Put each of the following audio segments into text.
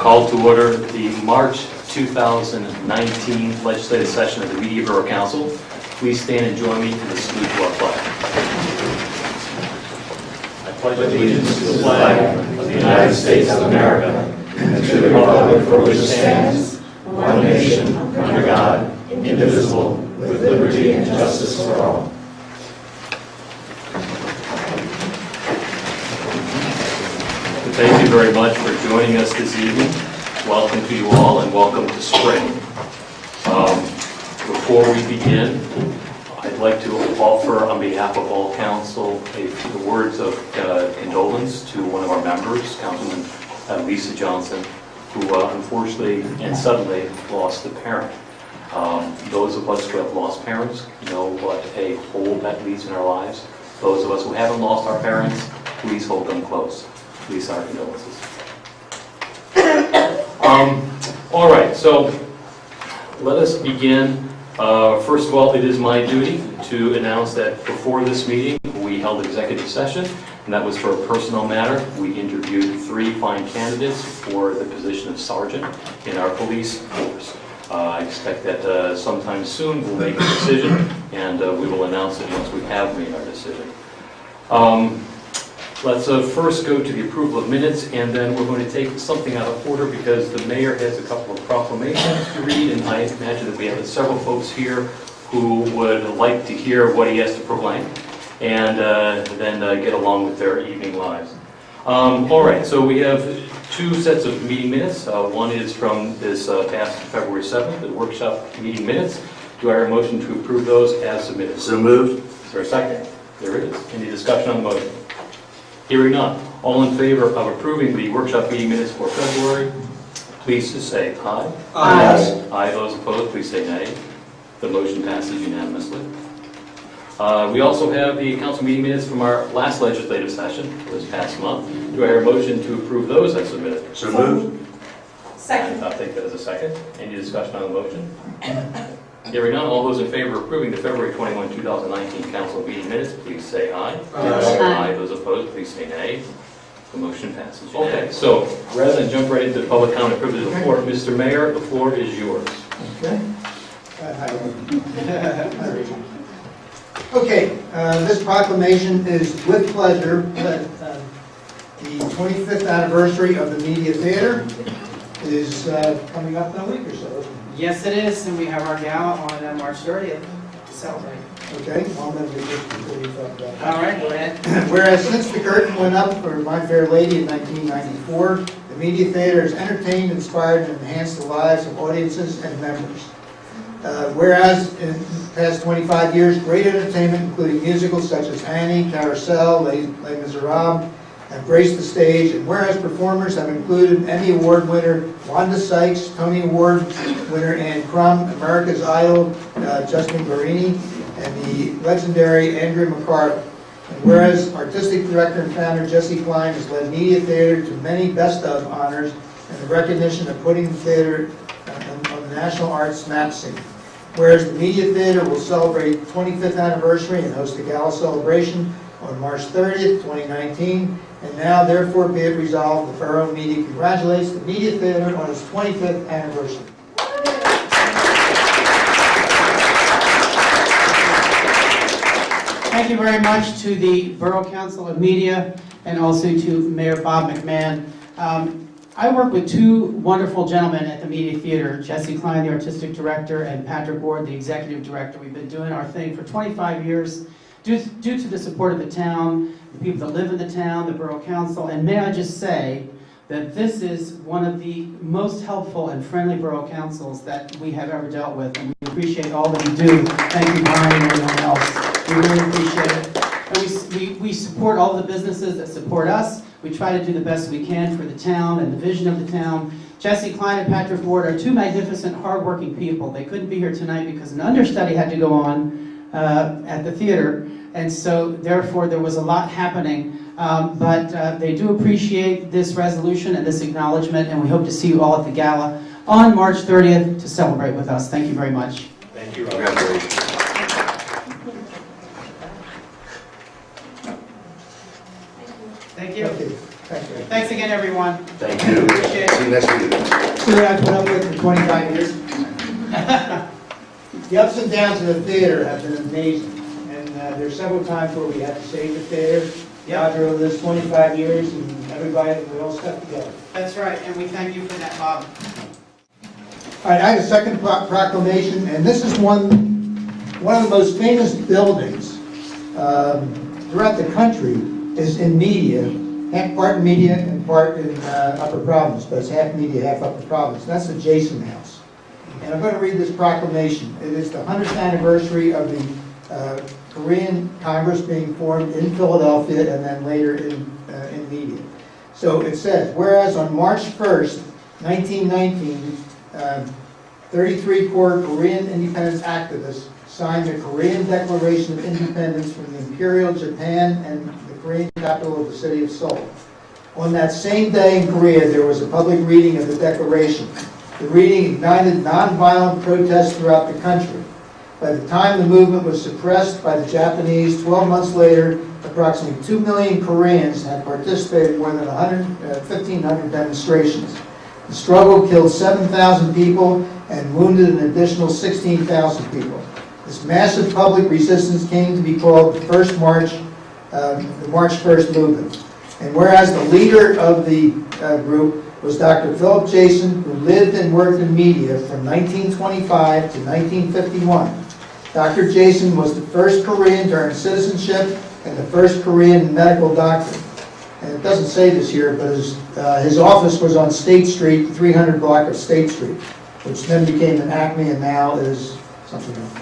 Call to order the March 2019 legislative session of the Media Borough Council. Please stand and join me in the salute to our flag. I pledge allegiance to the flag of the United States of America and to the republic for which it stands, one nation, under God, indivisible, with liberty and justice for all. Thank you very much for joining us this evening. Welcome to you all and welcome to spring. Before we begin, I'd like to offer on behalf of all council the words of condolence to one of our members, Councilman Lisa Johnson, who unfortunately and suddenly lost a parent. Those of us who have lost parents know what a hole that leaves in our lives. Those of us who haven't lost our parents, please hold them close. Please, our condolences. All right, so let us begin. First of all, it is my duty to announce that before this meeting, we held executive session, and that was for a personal matter. We interviewed 3 fine candidates for the position of sergeant in our police force. I expect that sometime soon we'll make a decision, and we will announce it once we have made our decision. Let's first go to the approval of minutes, and then we're going to take something out of order because the mayor has a couple of proclamations to read, and I imagine that we have several folks here who would like to hear what he has to proclaim, and then get along with their evening lives. All right, so we have 2 sets of meeting minutes. One is from this past February 7th, the workshop meeting minutes. Do I hear a motion to approve those as submitted? So moved. Is there a second? There it is. Any discussion on the motion? Hearing none. All in favor of approving the workshop meeting minutes for February, please say aye. Aye. Aye. Those opposed, please say nay. The motion passes unanimously. We also have the council meeting minutes from our last legislative session this past month. Do I hear a motion to approve those as submitted? So moved. Second. I'll take that as a second. Any discussion on the motion? Hearing none, all those in favor of approving the February 21, 2019 council meeting minutes, please say aye. Aye. Those opposed, please say nay. The motion passes. Okay, so rather than jump right into the public comment privilege of the floor, Mr. Mayor, the floor is yours. Okay. Okay, this proclamation is with pleasure that the 25th anniversary of the Media Theater is coming up in a week or so. Yes, it is, and we have our gala on March 30th to celebrate. Okay, well, then we just before you talk about that. All right, go ahead. Whereas since the curtain went up for My Fair Lady in 1994, the Media Theater has entertained, inspired, and enhanced the lives of audiences and members. Whereas in the past 25 years, great entertainment, including musicals such as Annie, Carousel, Les Miserables, have graced the stage, and whereas performers have included Emmy Award winner Wanda Sykes, Tony Award winner Ann Crum, America's Idol Justin Guarini, and the legendary Andrea McCarthy. And whereas artistic director and founder Jesse Klein has led Media Theater to many best of honors and the recognition of putting the theater on the National Arts map scene. Whereas the Media Theater will celebrate 25th anniversary and host a gala celebration on March 30th, 2019. And now, therefore, be it resolved, the Borough Media congratulates the Media Theater on its 25th anniversary. Thank you very much to the Borough Council of Media and also to Mayor Bob McMahon. I work with 2 wonderful gentlemen at the Media Theater, Jesse Klein, the artistic director, and Patrick Ward, the executive director. We've been doing our thing for 25 years due to the support of the town, the people that live in the town, the Borough Council, and may I just say that this is one of the most helpful and friendly Borough Councils that we have ever dealt with, and we appreciate all that you do. Thank you, Brian, and everyone else. We really appreciate it. And we support all the businesses that support us. We try to do the best we can for the town and the vision of the town. Jesse Klein and Patrick Ward are 2 magnificent, hardworking people. They couldn't be here tonight because an understudy had to go on at the theater, and so therefore there was a lot happening. But they do appreciate this resolution and this acknowledgement, and we hope to see you all at the gala on March 30th to celebrate with us. Thank you very much. Thank you. Congratulations. Thank you. Okay. Thank you. Thanks again, everyone. Thank you. Appreciate it. See you next week. Something I put up with for 25 years. The ups and downs of the theater have been amazing, and there's several times where we had to save the theater. Roger, over this 25 years, and everybody, we all stuck together. That's right, and we thank you for that, Bob. All right, I have a second proclamation, and this is one of the most famous buildings throughout the country is in media, half part in media and part in Upper Providence, but it's half media, half Upper Providence. That's the Jason House. And I'm going to read this proclamation. It is the 100th anniversary of the Korean Congress being formed in Philadelphia and then later in media. So it says, whereas on March 1st, 1919, 33 core Korean independence activists signed the Korean Declaration of Independence from the Imperial Japan and the Korean capital of the city of Seoul. On that same day in Korea, there was a public reading of the declaration. The reading ignited nonviolent protests throughout the country. By the time the movement was suppressed by the Japanese, 12 months later, approximately 2 million Koreans had participated in more than 1,500 demonstrations. The struggle killed 7,000 people and wounded an additional 16,000 people. This massive public resistance came to be called the First March, the March 1st movement. And whereas the leader of the group was Dr. Philip Jason, who lived and worked in media from 1925 to 1951. Dr. Jason was the first Korean to earn citizenship and the first Korean medical doctor. And it doesn't say this here, but his office was on State Street, 300 block of State Street, which then became an Acme and now is something else.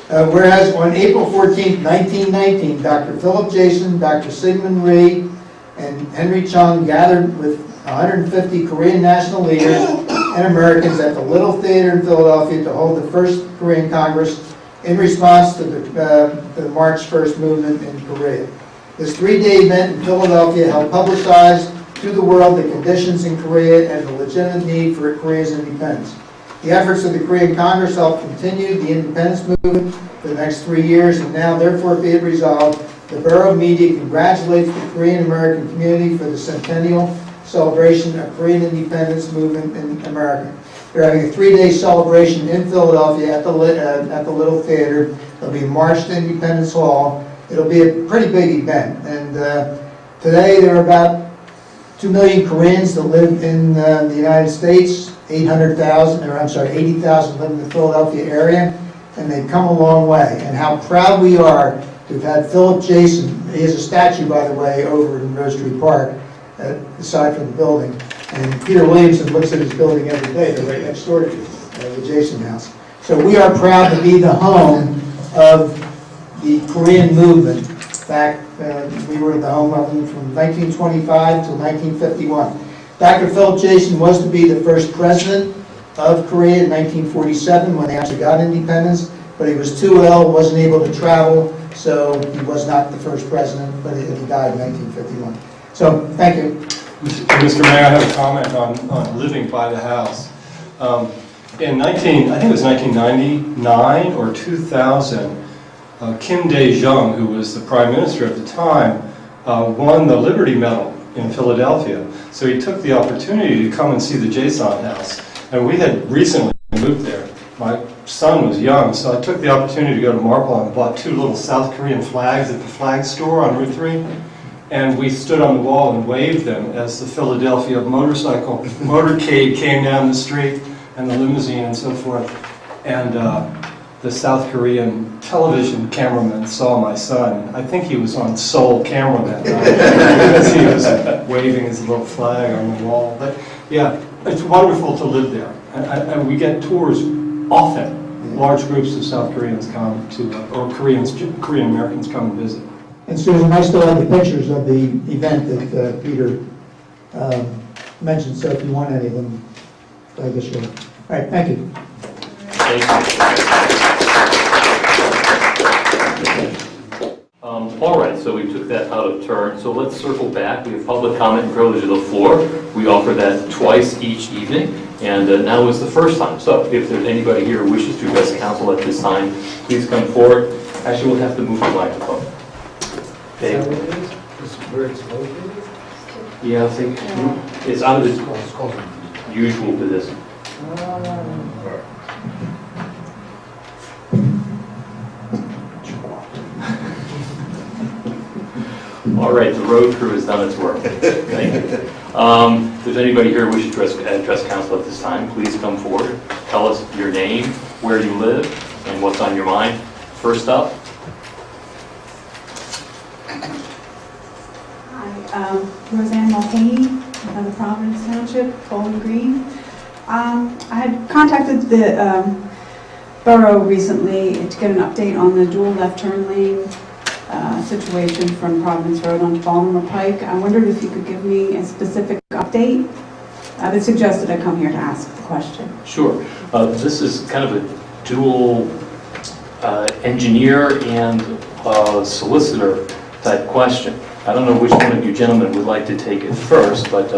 Whereas on April 14, 1919, Dr. Philip Jason, Dr. Sigmund Rhee, and Henry Chung gathered with 150 Korean national leaders and Americans at the Little Theater in Philadelphia to hold the first Korean Congress in response to the March 1st movement in Korea. This three-day event in Philadelphia helped publicize to the world the conditions in Korea and the legitimate need for Korea's independence. The efforts of the Korean Congress helped continue the independence movement for the next 3 years, and now, therefore, be it resolved, the Borough Media congratulates the Korean American community for the centennial celebration of Korean independence movement in America. They're having a 3-day celebration in Philadelphia at the Little Theater. It'll be March to Independence Hall. It'll be a pretty big event. And today there are about 2 million Koreans that live in the United States. 80,000 live in the Philadelphia area, and they've come a long way. And how proud we are to have had Philip Jason. He has a statue, by the way, over in Rose Tree Park, aside from the building. And Peter Williamson looks at his building every day. They're right next door to the Jason House. So we are proud to be the home of the Korean movement. Back, we were the home of them from 1925 to 1951. Dr. Philip Jason was to be the first president of Korea in 1947 when they actually got independence, but he was too ill, wasn't able to travel, so he was not the first president, but he died in 1951. So, thank you. Mr. Mayor, I have a comment on living by the house. In I think it was 1999 or 2000, Kim Dae-jung, who was the prime minister at the time, won the Liberty Medal in Philadelphia. So he took the opportunity to come and see the Jason House. And we had recently moved there. My son was young, so I took the opportunity to go to Marple and bought 2 little South Korean flags at the flag store on Route 3. And we stood on the wall and waved them as the Philadelphia motorcade came down the street, and the limousine and so forth. And the South Korean television cameraman saw my son. I think he was on Seoul camera that night because he was waving his little flag on the wall. But yeah, it's wonderful to live there. And we get tours often. Large groups of South Koreans come to, or Korean Americans come and visit. And Susan, I still have the pictures of the event that Peter mentioned, so if you want any of them, I guess you'll. All right, thank you. Thank you. All right, so we took that out of turn. So let's circle back. We have public comment and privilege of the floor. We offer that twice each evening, and now is the first time. So if there's anybody here who wishes to address council at this time, please come forward. Actually, we'll have to move the microphone. Dave. where it's located? Yeah, I think it's out of its It's called. usual position. All right, the road crew has done its work. Thank you. If there's anybody here who wishes to address council at this time, please come forward. Tell us your name, where you live, and what's on your mind. First up. Hi, Roseanne Mulcahy, of the Providence Township, Bowling Green. I had contacted the Borough recently to get an update on the dual left turn lane situation from Providence Road onto Baltimore Pike. I wondered if you could give me a specific update. They suggested I come here to ask the question. Sure. This is kind of a dual engineer and solicitor type question. I don't know which one of you gentlemen would like to take it first, but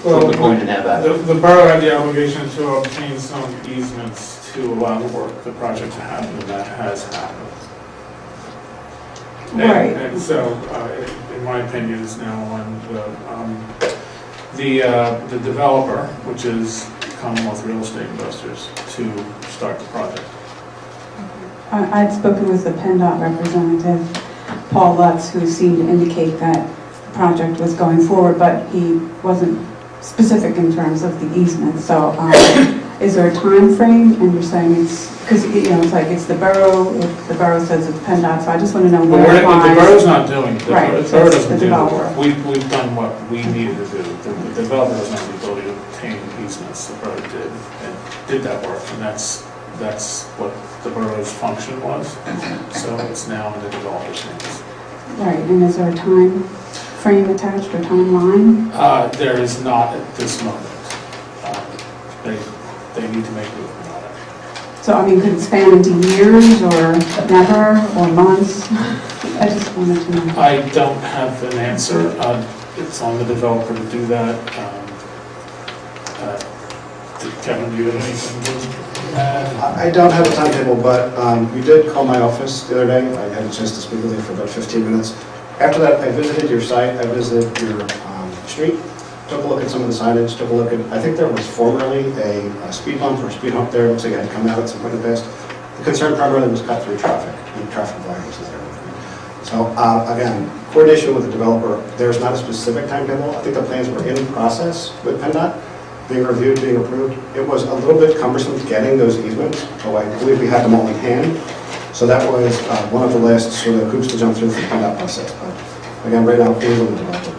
we're going to have that. The borough had the obligation to obtain some easements to allow the project to happen, and that has happened. Right. And so, in my opinion, it's now on the developer, which is Commonwealth Real Estate Investors, to start the project. I'd spoken with the PennDOT representative, Paul Lutz, who seemed to indicate that the project was going forward, but he wasn't specific in terms of the easement. So is there a time frame? And you're saying it's, because it's like it's the borough, if the borough says it's PennDOT, so I just want to know But where it the lies. borough's not doing it. Right, The so borough it's doesn't the do developer. it. We've done what we needed to do. The developer doesn't have the ability to obtain easements. The borough did, and did that work, and that's what the borough's function was. So it's now in the developer's hands. Right, and is there a time frame attached or timeline? There is not at this moment. They need to make movement on it. So, I mean, could it span into years or never or months? I just wanted to know. I don't have an answer. It's on the developer to do that. Kevin, do you have anything? I don't have a timetable, but you did call my office the other day. I had a chance to speak with you for about 15 minutes. After that, I visited your site, I visited your street, took a look at some of the signage, took a look at, I think there was formerly a speed bump or speed hump there. It looks like it had come out at some point in the past. The concern primarily was cut through traffic and traffic volumes there. So again, coordination with the developer, there's not a specific timetable. I think the plans were in process with PennDOT, being reviewed, being approved. It was a little bit cumbersome getting those easements, so I believe we had them all in hand. So that was one of the last sort of hoops to jump through for the PennDOT process. But again, right now, it is on the developer.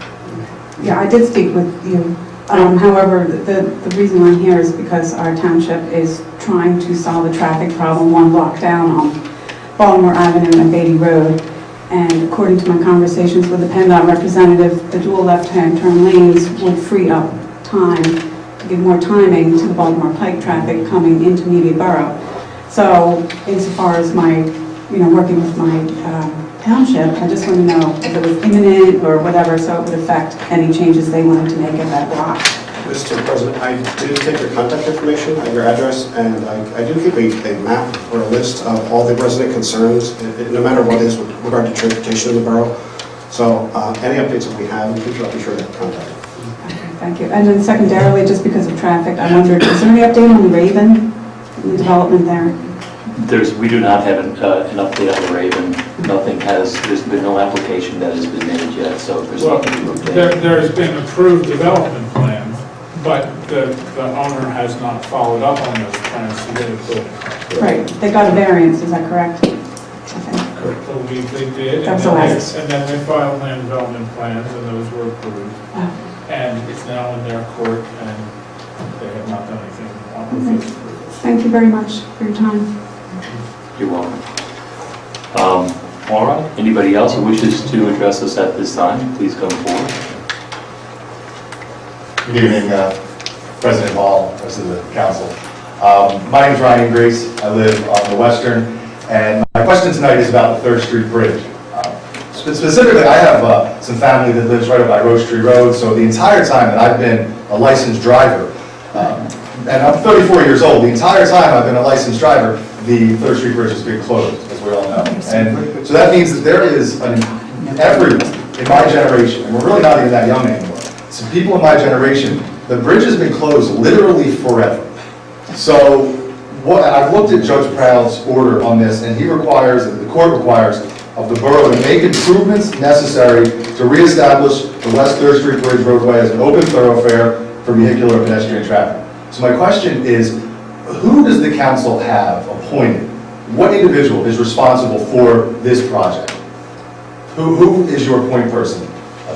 Yeah, I did speak with you. However, the reason I'm here is because our township is trying to solve a traffic problem one block down on Baltimore Avenue and Beatty Road. And according to my conversations with the PennDOT representative, the dual left-hand turn lanes would free up time, give more timing to the Baltimore Pike traffic coming into Media Borough. So insofar as my, working with my township, I just want to know if it was imminent or whatever, so it would affect any changes they wanted to make at that block. Mr. President, I did take your contact information and your address, and I do keep a map or a list of all the resident concerns, no matter what is with regard to transportation in the borough. So any updates that we have, please be sure to contact you. Okay, thank you. And then secondarily, just because of traffic, I wondered, is there any update on the Raven, the development there? We do not have an update on the Raven. There's been no application that has been made yet, so there's Well, nothing to update. there's been approved development plans, but the owner has not followed up on those plans submitted. Right, they got a variance, is that correct? I think. So they did, That was the last. and then they filed land development plans, and those were approved. Oh. And it's now in their court, and they have not done anything on with those approvals. Thank you very much for your time. You're welcome. All right, anybody else who wishes to address us at this time, please come forward. Good evening, President Hall, rest of the council. My name is Ryan Grace. I live on the Western, and my question tonight is about the 3rd Street Bridge. Specifically, I have some family that lives right up by Rose Tree Road, so the entire time that I've been a licensed driver, and I'm 34 years old, the entire time I've been a licensed driver, the 3rd Street Bridge has been closed, as we all know. And so that means that there is everyone in my generation, and we're really not even that young anymore, some people in my generation, the bridge has been closed literally forever. So I've looked at Judge Proud's order on this, and he requires, the court requires of the borough to make improvements necessary to reestablish the West 3rd Street Bridge roadway as an open thoroughfare for vehicular and pedestrian traffic. So my question is, who does the council have appointed? What individual is responsible for this project? Who is your point person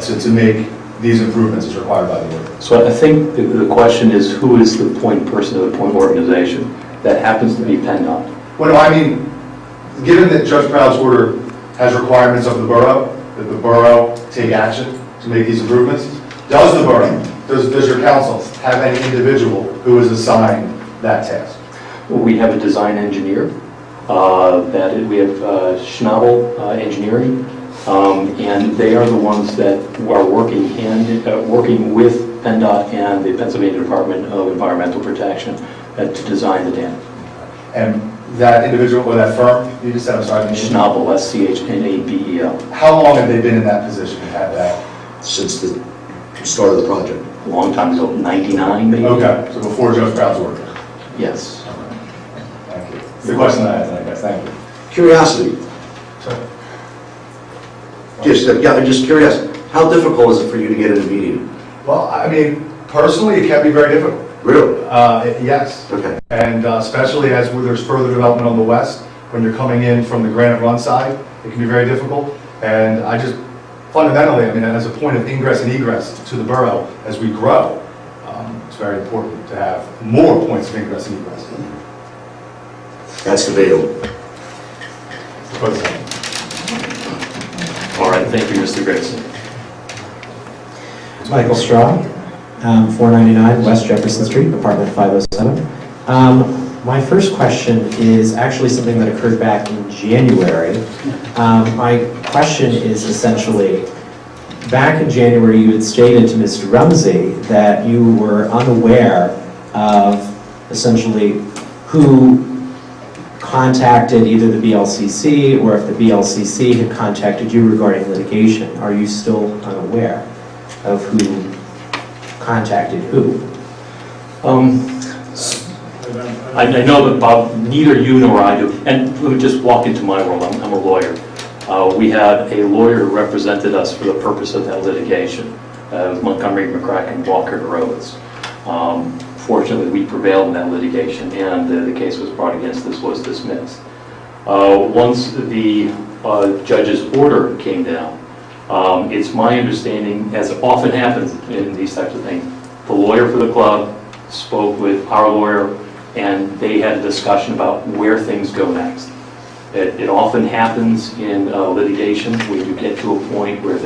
to make these improvements as required by the order? So I think the question is, who is the point person of the point organization? That happens to be PennDOT. Well, no, I mean, given that Judge Proud's order has requirements of the borough, that the borough take action to make these improvements, does the borough, does your council have any individual who is assigned that task? Well, we have a design engineer, we have Schnabel Engineering, and they are the ones that are working with PennDOT and the Pennsylvania Department of Environmental Protection to design the dam. And that individual or that firm, you just said, I'm sorry, Schnabel, Schnabel. How long have they been in that position at that? Since the start of the project. A long time ago, 99 maybe? Okay, so before Judge Proud's order. Yes. Thank you. It's the question I had tonight, guys. Thank you. Curiosity. I'm just curious, how difficult is it for you to get in a meeting? Well, I mean, personally, it can be very difficult. Really? Yes. Okay. And especially as there's further development on the west, when you're coming in from the Granite Run side, it can be very difficult. And I just, fundamentally, I mean, as a point of ingress and egress to the borough, as we grow, it's very important to have more points of ingress and egress. That's debatable. All right, thank you, Mr. Grayson. Michael Straw, 499 West Jefferson Street, apartment 507. My first question is actually something that occurred back in January. My question is essentially, back in January you had stated to Mr. Rumsey that you were unaware of essentially who contacted either the BLCC or if the BLCC had contacted you regarding litigation. Are you still unaware of who contacted who? I know that, Bob, neither you nor I do, and let me just walk into my world. I'm a lawyer. We had a lawyer who represented us for the purpose of that litigation. It was Montgomery, McCracken, Walker, and Rhodes. Fortunately, we prevailed in that litigation, and the case was brought against us, was dismissed. Once the judge's order came down, it's my understanding, as often happens in these types of things, the lawyer for the club spoke with our lawyer, and they had a discussion about where things go next. It often happens in litigation when you get to a point where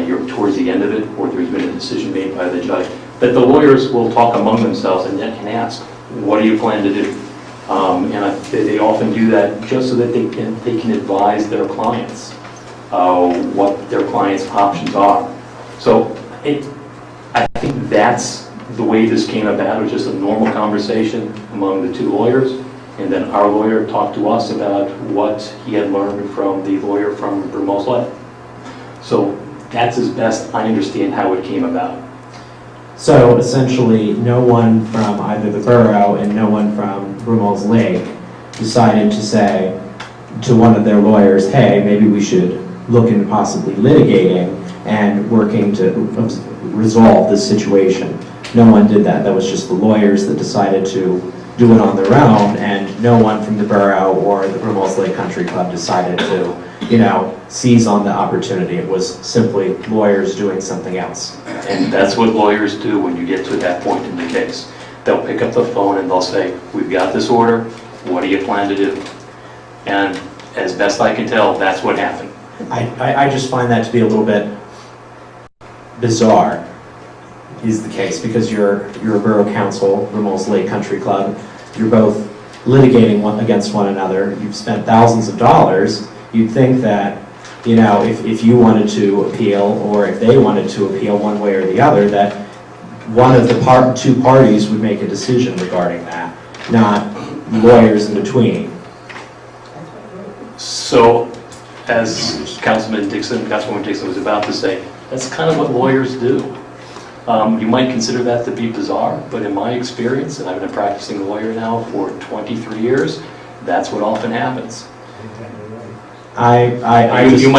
you're towards the end of it, or there's been a decision made by the judge, that the lawyers will talk among themselves and then can ask, what do you plan to do? And they often do that just so that they can advise their clients what their clients' options are. So I think that's the way this came about. It was just a normal conversation among the two lawyers, and then our lawyer talked to us about what he had learned from the lawyer from Brumo's Lake. So that's as best I understand how it came about. So essentially, no one from either the borough and no one from Brumo's Lake decided to say to one of their lawyers, hey, maybe we should look into possibly litigating and working to resolve this situation. No one did that. That was just the lawyers that decided to do it on their own, and no one from the borough or the Brumo's Lake Country Club decided to, seize on the opportunity. It was simply lawyers doing something else. And that's what lawyers do when you get to that point in the case. They'll pick up the phone and they'll say, we've got this order, what do you plan to do? And as best I can tell, that's what happened. I just find that to be a little bit bizarre, is the case, because you're a borough council, Brumo's Lake Country Club, you're both litigating against one another, you've spent thousands of dollars. You'd think that, if you wanted to appeal, or if they wanted to appeal one way or the other, that one of the two parties would make a decision regarding that, not lawyers in between. So as Councilwoman Dixon was about to say, that's kind of what lawyers do. You might consider that to be bizarre, but in my experience, and I've been a practicing lawyer now for 23 years, that's what often happens. You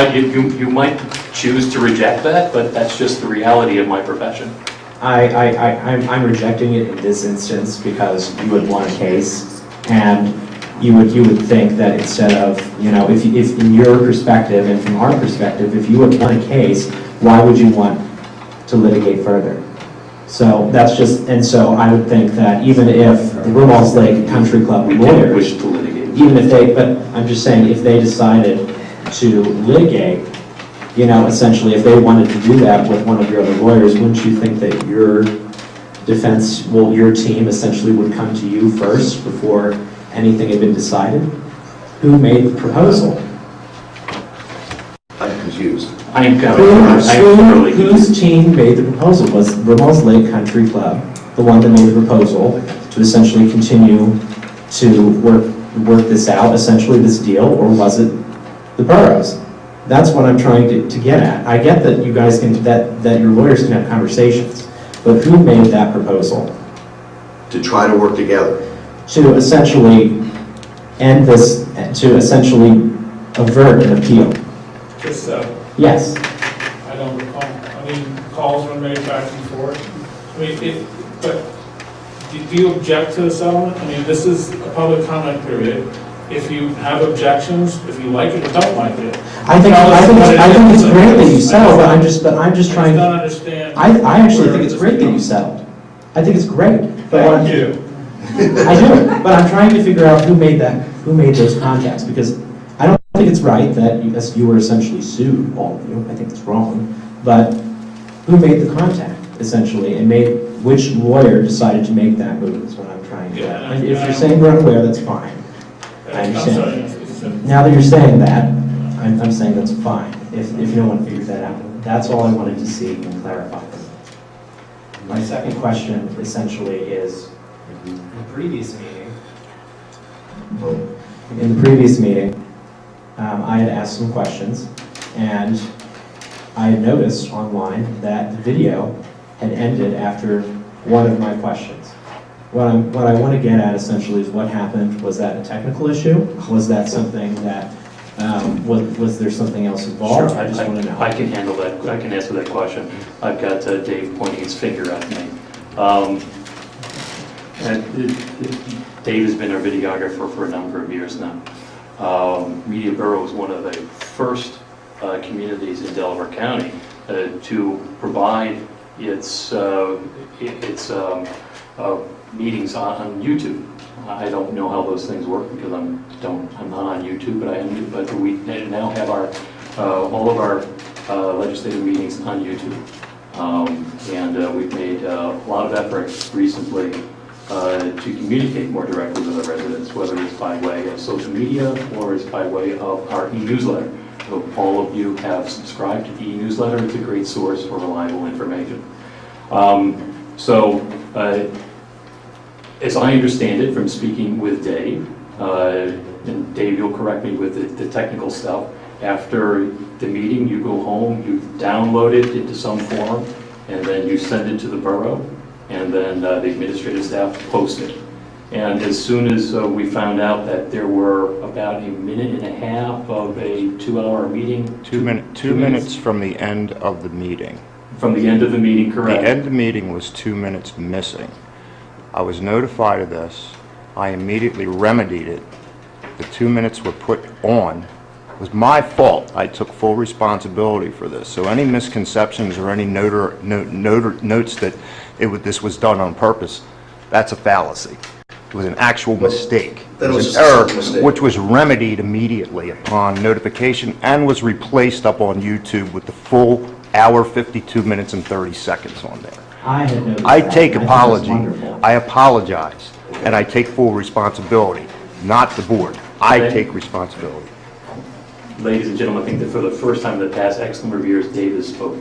might choose to reject that, but that's just the reality of my profession. I'm rejecting it in this instance because you would want a case, and you would think that instead of, if in your perspective and from our perspective, if you would want a case, why would you want to litigate further? So that's just, and so I would think that even if the Rumors Lake Country Club lawyers wish to litigate, even if they, but I'm just saying, if they decided to litigate, essentially, if they wanted to do that with one of your other lawyers, wouldn't you think that your defense, your team essentially would come to you first before anything had been decided? Who made the proposal? I'm confused. Whose team made the proposal? Was Rumors Lake Country Club the one that made the proposal to essentially continue to work this out, essentially this deal, or was it the boroughs? That's what I'm trying to get at. I get that you guys can, that your lawyers can have conversations, but who made that proposal? To try to work together. To essentially end this, to essentially avert an appeal. Just, Yes. I don't recall. I mean, calls were made back and forth. I mean, but do you object to the settlement? I mean, this is a public comment period. If you have objections, if you like it or don't like it. I think it's great that you settled, but I'm just trying. I don't understand. I actually think it's great that you settled. I think it's great. Thank you. I do, but I'm trying to figure out who made those contacts, because I don't think it's right that you were essentially sued, all of you. I think it's wrong. But who made the contact, essentially, and which lawyer decided to make that move is what I'm trying to get. And if you're saying we're unaware, that's fine. I understand. Now that you're saying that, I'm saying that's fine, if no one figures that out. That's all I wanted to see and clarify. My second question essentially is, in the previous meeting, I had asked some questions, and I had noticed online that the video had ended after one of my questions. What I want to get at essentially is what happened. Was that a technical issue? Was that something that, was there something else involved? Sure, I just want to know. I can handle that. I can answer that question. I've got Dave pointing his finger at me. Dave has been our videographer for a number of years now. Media Borough was one of the first communities in Delaware County to provide its meetings on YouTube. I don't know how those things work because I'm not on YouTube, but we now have all of our legislative meetings on YouTube. And we've made a lot of effort recently to communicate more directly with our residents, whether it's by way of social media or it's by way of our e-newsletter. So all of you have subscribed to the e-newsletter. It's a great source for reliable information. As I understand it from speaking with Dave, and Dave, you'll correct me with the technical stuff, after the meeting, you go home, you download it into some form, and then you send it to the borough, and then the administrative staff post it. And as soon as we found out that there were about a minute and a half of a 2-hour meeting. Two minutes from the end of the meeting. From the end of the meeting, correct. The end of the meeting was 2 minutes missing. I was notified of this. I immediately remedied it. The 2 minutes were put on. It was my fault. I took full responsibility for this. So any misconceptions or any notes that this was done on purpose, that's a fallacy. It was an actual mistake. It was an error, which was remedied immediately upon notification and was replaced up on YouTube with the full hour, 52 minutes, and 30 seconds on there. I had noticed I that, take and apology. think it's wonderful. I apologize, and I take full responsibility, not the board. I take responsibility. Ladies and gentlemen, I think that for the first time in the past X number of years, Dave has spoken.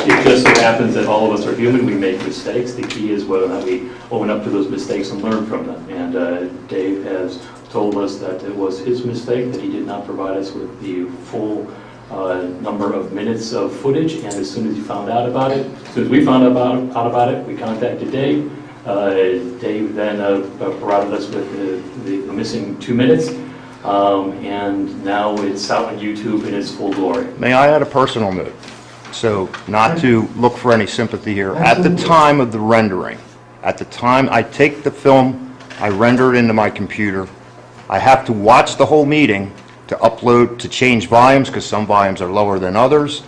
It just so happens that all of us are human, we make mistakes. The key is whether or not we own up to those mistakes and learn from them. And Dave has told us that it was his mistake, that he did not provide us with the full number of minutes of footage, and as soon as he found out about it, as soon as we found out about it, we contacted Dave. Dave then provided us with the missing 2 minutes, and now it's out on YouTube in its full glory. May I add a personal note? So, not to look for any sympathy here. At the time of the rendering, at the time I take the film, I render it into my computer, I have to watch the whole meeting to upload, to change volumes, because some volumes are lower than others.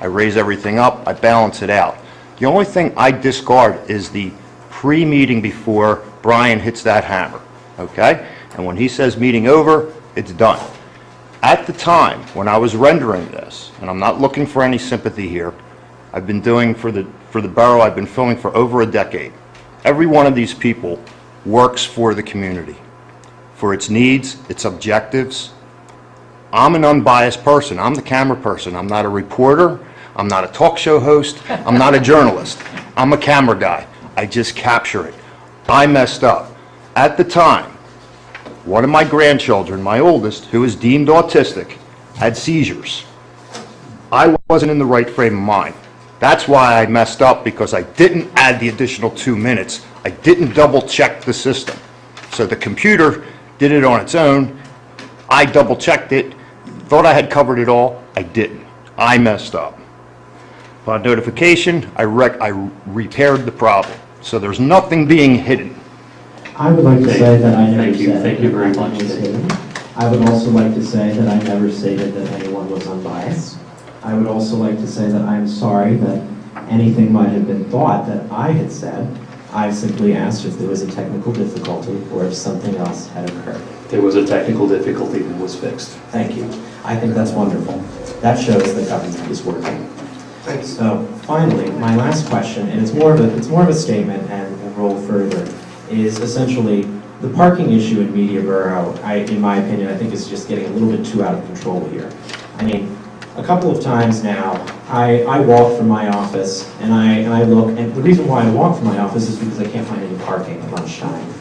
I raise everything up, I balance it out. The only thing I discard is the pre-meeting before Brian hits that hammer, okay? And when he says meeting over, it's done. At the time, when I was rendering this, and I'm not looking for any sympathy here, I've been doing for the borough, I've been filming for over a decade. Every one of these people works for the community, for its needs, its objectives. I'm an unbiased person. I'm the camera person. I'm not a reporter. I'm not a talk show host. I'm not a journalist. I'm a camera guy. I just capture it. I messed up. At the time, one of my grandchildren, my oldest, who is deemed autistic, had seizures. I wasn't in the right frame of mind. That's why I messed up, because I didn't add the additional 2 minutes. I didn't double check the system. So the computer did it on its own. I double checked it, thought I had covered it all. I didn't. I messed up. Upon notification, I repaired the problem. So there's nothing being hidden. I would like to say that I never said Thank you very that much. anyone was hidden. I would also like to say that I never stated that anyone was unbiased. I would also like to say that I'm sorry that anything might have been thought that I had said. I simply asked if there was a technical difficulty or if something else had occurred. There was a technical difficulty that was fixed. Thank you. I think that's wonderful. That shows that government is working. Thanks. So finally, my last question, and it's more of a statement and we'll roll further, is essentially the parking issue in Media Borough. In my opinion, I think is just getting a little bit too out of control here. I mean, a couple of times now, I walk from my office and I look, and the reason why I walk from my office is because I can't find any parking at lunchtime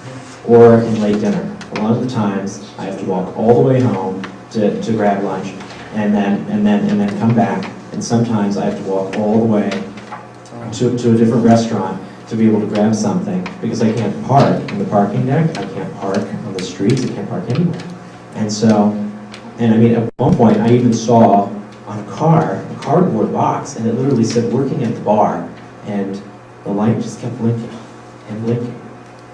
or in late dinner. A lot of the times, I have to walk all the way home to grab lunch and then come back. And sometimes I have to walk all the way to a different restaurant to be able to grab something because I can't park in the parking deck, I can't park on the streets, I can't park anywhere. And I mean, at one point, I even saw on a cardboard box, and it literally said working at the bar, and the light just kept blinking and blinking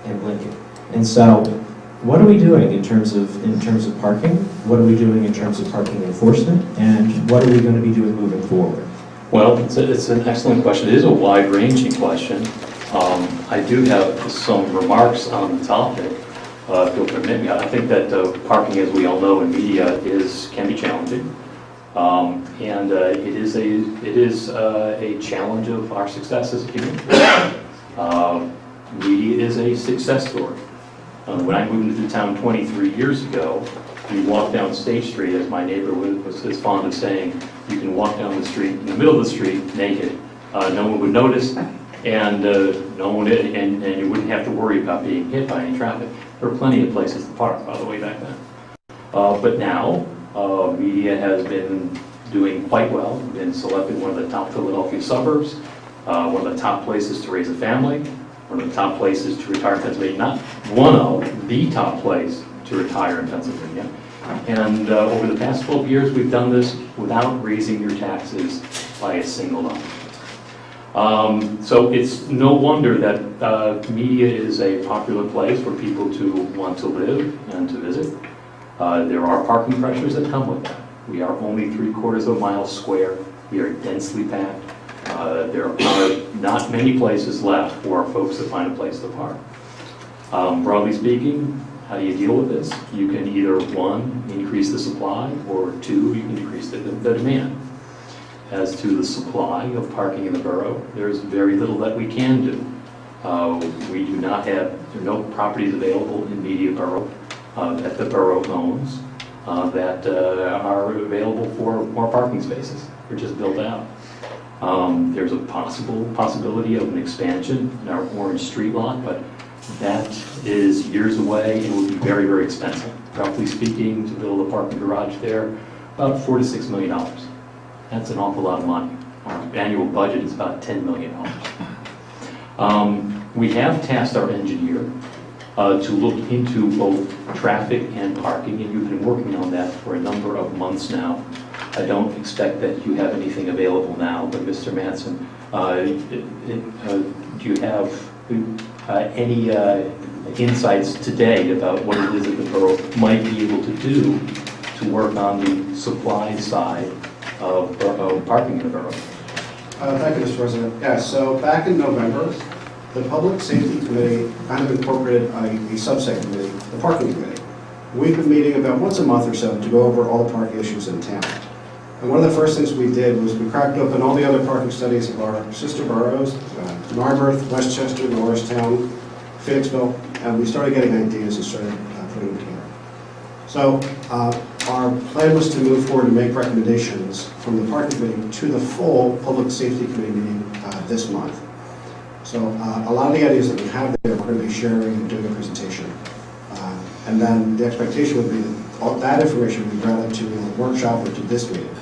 and blinking. And so, what are we doing in terms of parking? What are we doing in terms of parking enforcement? And what are we going to be doing moving forward? Well, it's an excellent question. It is a wide-ranging question. I do have some remarks on the topic, if you'll permit me. I think that parking, as we all know, in media can be challenging. And it is a challenge of our success as a community. Media is a success story. When I moved into town 23 years ago, you walk down State Street, as my neighbor was fond of saying, you can walk down the street, in the middle of the street, naked. No one would notice, and and you wouldn't have to worry about being hit by any traffic. There were plenty of places to park, by the way, back then. But now, media has been doing quite well, been selected one of the top Philadelphia suburbs, one of the top places to raise a family, one of the top places to retire in Pennsylvania, not one of the top place to retire in Pennsylvania. And over the past 12 years, we've done this without raising your taxes by a single dollar. So it's no wonder that media is a popular place for people to want to live and to visit. There are parking pressures that come with that. We are only 3/4 of a mile square. We are densely packed. There are not many places left for folks to find a place to park. Broadly speaking, how do you deal with this? You can either, one, increase the supply, or two, you can increase the demand. As to the supply of parking in the borough, there's very little that we can do. We do not have, there are no properties available in Media Borough that the borough owns that are available for more parking spaces. They're just built out. There's a possibility of an expansion in our Orange Street lot, but that is years away and would be very, very expensive. Roughly speaking, to build a parking garage there, about $4 to $6 million. That's an awful lot of money. Our annual budget is about $10 million. We have tasked our engineer to look into both traffic and parking, and you've been working on that for a number of months now. I don't expect that you have anything available now, but Mr. Manson, do you have any insights today about what it is that the borough might be able to do to work on the supply side of parking in the borough? Thank you, Mr. President. Yeah, so back in November, the Public Safety Committee kind of incorporated a subset committee, the Parking Committee. We've been meeting about once a month or so to go over all the parking issues in town. And one of the first things we did was we cracked open all the other parking studies of our sister boroughs, Narberth, Westchester, Norristown, Fayetteville, and we started getting ideas and started putting them together. So our plan was to move forward and make recommendations from the Parking Committee to the full Public Safety Committee meeting this month. So a lot of the ideas that we have there, we're going to be sharing and doing a presentation. And then the expectation would be that all that information would be routed to a workshop or to this meeting,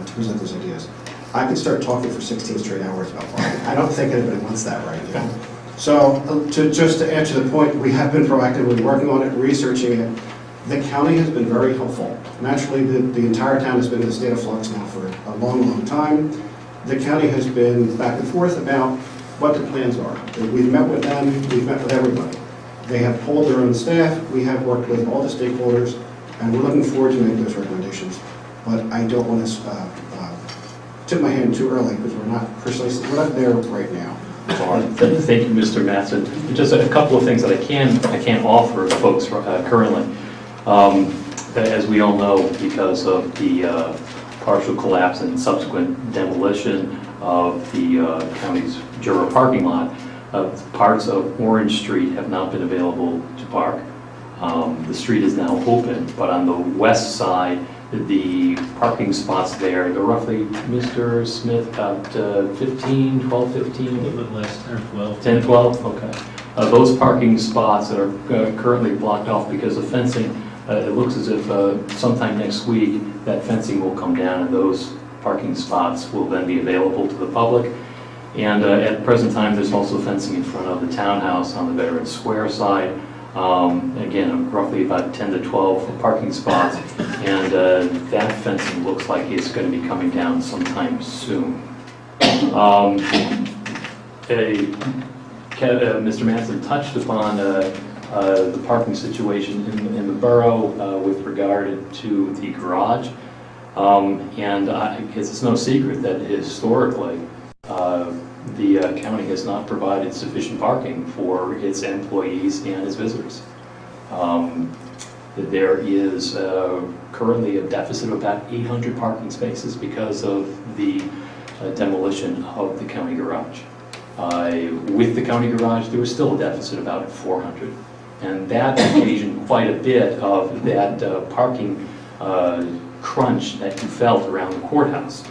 to present those ideas. I could start talking for 16 straight hours about parking. I don't think anybody wants that right now. So just to answer the point, we have been proactively working on it, researching it. The county has been very helpful. Naturally, the entire town has been in a state of flux now for a long, long time. The county has been back and forth about what the plans are. We've met with them, we've met with everybody. They have polled their own staff, we have worked with all the stakeholders, and we're looking forward to make those recommendations. But I don't want to tip my hand too early because we're not there right now. Thank you, Mr. Matson. Just a couple of things that I can't offer folks currently. As we all know, because of the partial collapse and subsequent demolition of the county's Borough parking lot, parts of Orange Street have not been available to park. The street is now open, but on the west side, the parking spots there, they're roughly, Mr. Smith, about 12, 15? A little bit less, 10 or 12. 10, 12, okay. Those parking spots that are currently blocked off because of fencing, it looks as if sometime next week that fencing will come down and those parking spots will then be available to the public. And at the present time, there's also fencing in front of the townhouse on the Veterans Square side. Again, roughly about 10 to 12 parking spots, and that fencing looks like it's going to be coming down sometime soon. Mr. Manson touched upon the parking situation in the borough with regard to the garage, and I guess it's no secret that historically the county has not provided sufficient parking for its employees and its visitors. There is currently a deficit of about 800 parking spaces because of the demolition of the county garage. With the county garage, there was still a deficit of about 400. And that occasioned quite a bit of that parking crunch that you felt around the courthouse.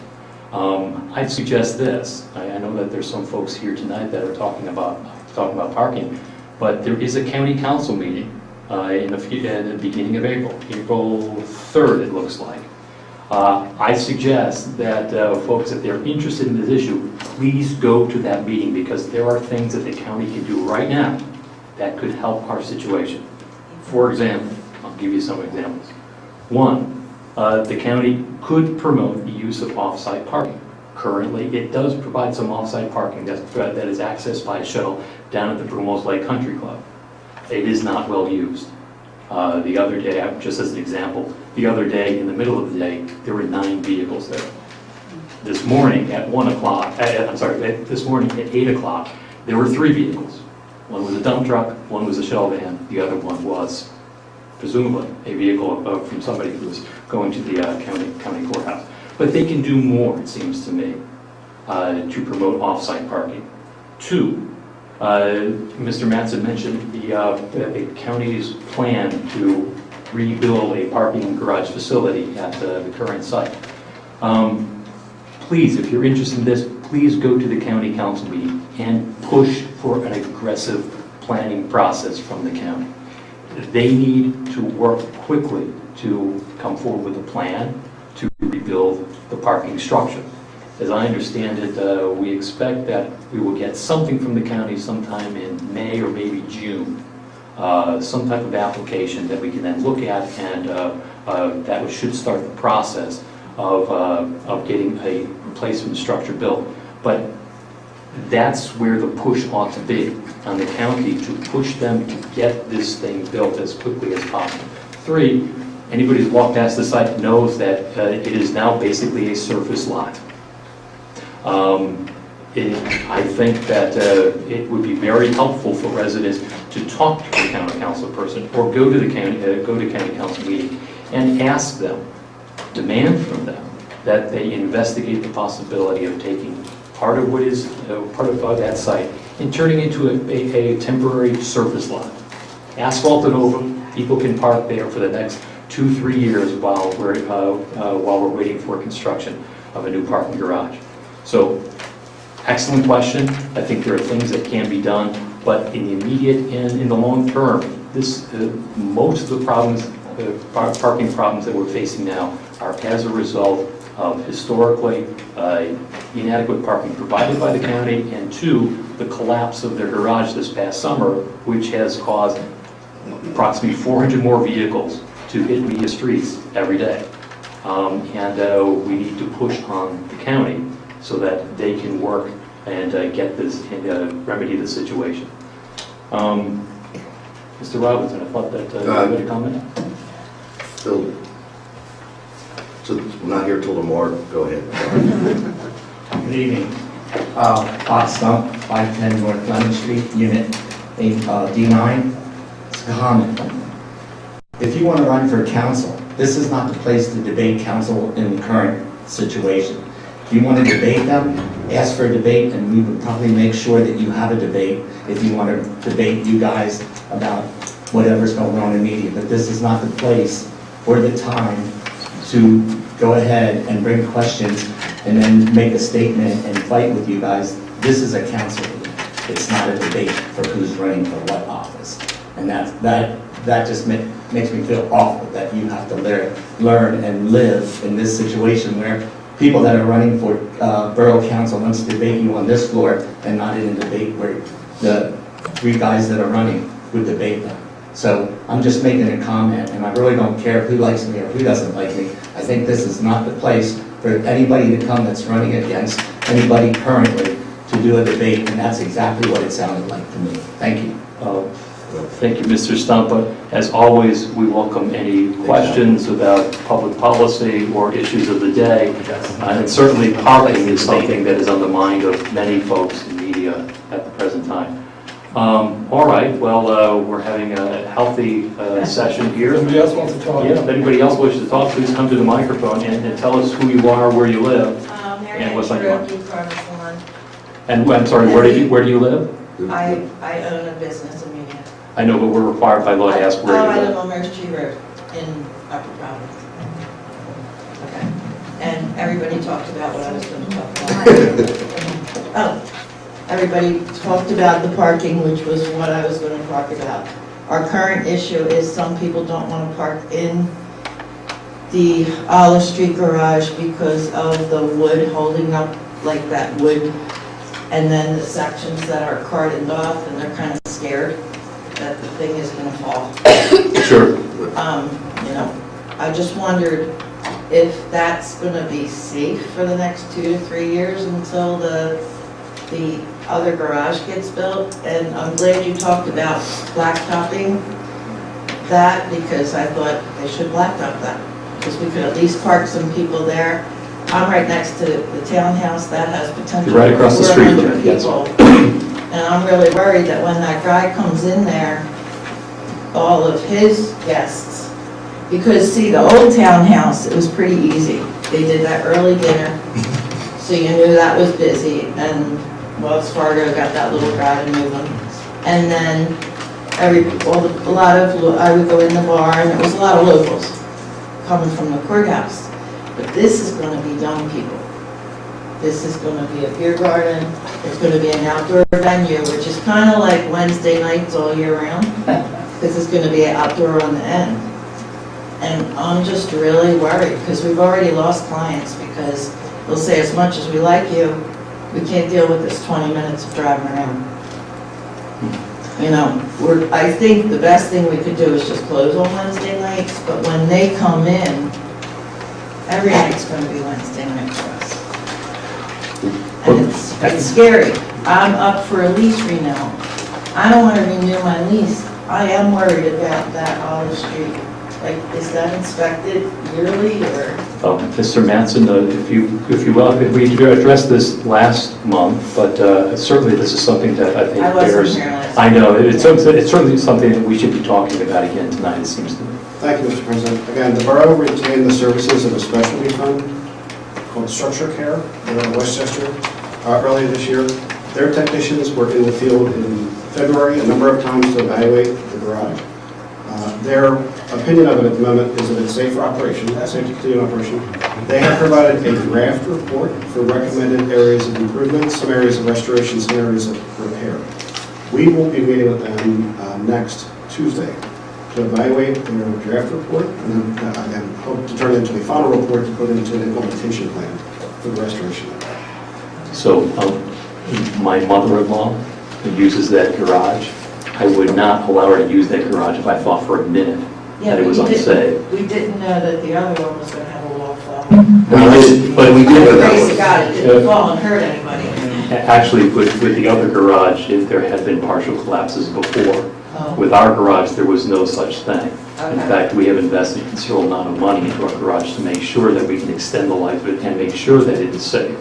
I'd suggest this. I know that there's some folks here tonight that are talking about parking, but there is a county council meeting at the beginning of April 3rd, it looks like. I suggest that folks, if they're interested in this issue, please go to that meeting because there are things that the county can do right now that could help our situation. For example, I'll give you some examples. One, the county could promote the use of off-site parking. Currently, it does provide some off-site parking that is accessed by a shuttle down at the Brumos Lake Country Club. It is not well used. The other day, just as an example, the other day in the middle of the day, there were 9 vehicles there. This morning at 1 o'clock, this morning at 8 o'clock, there were 3 vehicles. One was a dump truck, one was a shuttle van, the other one was presumably a vehicle from somebody who was going to the county courthouse. But they can do more, it seems to me, to promote off-site parking. 2, Mr. Matson mentioned the county's plan to rebuild a parking garage facility at the current site. please, if you're interested in this, please go to the county council meeting and push for an aggressive planning process from the county. They need to work quickly to come forward with a plan to rebuild the parking structure. As I understand it, we expect that we will get something from the county sometime in May or maybe June, some type of application that we can then look at, and that should start the process of getting a replacement structure built. But that's where the push ought to be on the county, to push them to get this thing built as quickly as possible. 3, anybody who's walked past the site knows that it is now basically a surface lot. I think that it would be very helpful for residents to talk to the county council person or go to county council meeting and ask them, demand from them that they investigate the possibility of taking part of what is part of that site and turning into a temporary surface lot. Asphalted over, people can park there for the next 2-3 years while we're waiting for construction of a new parking garage. So, excellent question. I think there are things that can be done, but in the immediate and in the long term, most of the problems, parking problems that we're facing now are as a result of historically inadequate parking provided by the county, and 2, the collapse of their garage this past summer, which has caused approximately 400 more vehicles to hit media streets every day. And we need to push on the county so that they can work and get this and remedy the situation. Mr. Robinson, I thought that you had a comment? Still, so we're not here till tomorrow. Go ahead. Good evening. Bob Stump, 510 North Lemon Street, Unit D9. It's a comment. If you want to run for council, this is not the place to debate council in the current situation. If you want to debate them, ask for a debate, and we would probably make sure that you have a debate if you want to debate you guys about whatever's going on in media. But this is not the place or the time to go ahead and bring questions and then make a statement and fight with you guys. This is a council meeting. It's not a debate for who's running for what office. And that just makes me feel awful that you have to learn and live in this situation where people that are running for borough council wants to debate you on this floor and not in a debate where the 3 guys that are running would debate them. So I'm just making a comment, and I really don't care who likes me or who doesn't like me. I think this is not the place for anybody to come that's running against anybody currently to do a debate, and that's exactly what it sounded like to me. Thank you. Thank you, Mr. Stump. But as always, we welcome any questions about public policy or issues of the day. And certainly parking is something that is on the mind of many folks in media at the present time. All right, well, we're having a healthy session here. Somebody else wants to talk? Yeah, if anybody else wishes to talk, please come to the microphone and tell us who you are, where you live. And what's on your mind. And I'm sorry, where do you live? I own a business in Media. I know, but we're required by law to ask where you I live live. on Merce Tree Road in Upper Providence. Okay. And everybody talked about what I was going to talk about. Everybody talked about the parking, which was what I was going to talk about. Our current issue is some people don't want to park in the Olive Street garage because of the wood holding up, like that wood, and then the sections that are cordoned off, and they're kind of scared that the thing is going to fall. Sure. I just wondered if that's going to be safe for the next 2 to 3 years until the other garage gets built. And I'm glad you talked about blacktopping that, because I thought they should blacktop that, because we could at least park some people there. I'm right next to the townhouse that has potential. You're right across the street from 400 it, yes. people. And I'm really worried that when that guy comes in there, all of his guests, because see, the old townhouse, it was pretty easy. They did that early dinner, so you knew that was busy, and Wells Fargo got that little guy to move them. And then I would go in the bar, and there was a lot of locals coming from the courthouse. But this is going to be young people. This is going to be a beer garden. It's going to be an outdoor venue, which is kind of like Wednesday nights all year round. This is going to be outdoor on the end. And I'm just really worried because we've already lost clients because they'll say, as much as we like you, we can't deal with this 20 minutes of driving around. You know, I think the best thing we could do is just close on Wednesday nights, but when they come in, every night's going to be Wednesday night for us. And it's scary. I'm up for a lease renewal. I don't want to renew my lease. I am worried about that Olive Street. Like, is that inspected yearly or? Mr. Mattson, if you will, we addressed this last month, but certainly this is something that I think I wasn't bears. here last I know, it's certainly something that we should be talking about again tonight, it seems to me. Thank you, Mr. President. Again, the borough retained the services of a specialty fund called Structure Care. They're in Westchester earlier this year. Their technicians were in the field in February a number of times to evaluate the garage. Their opinion of it at the moment is that it's safe for operation, safe to continue operation. They have provided a draft report for recommended areas of improvement, some areas of restoration, some areas of repair. We will be meeting with them next Tuesday to evaluate their draft report and then again hope to turn it into a final report to put into an implementation plan for the restoration. So my mother-in-law uses that garage. I would not allow her to use that garage if I thought for a minute that it was unsafe. We didn't know that the other one was going to have a wall fall. But we did. Grace of God, it didn't fall and hurt anybody. Actually, with the other garage, there had been partial collapses before. Oh. With our garage, there was no such thing. In Okay. fact, we have invested a considerable amount of money into our garage to make sure that we can extend the life of it and make sure that it is safe.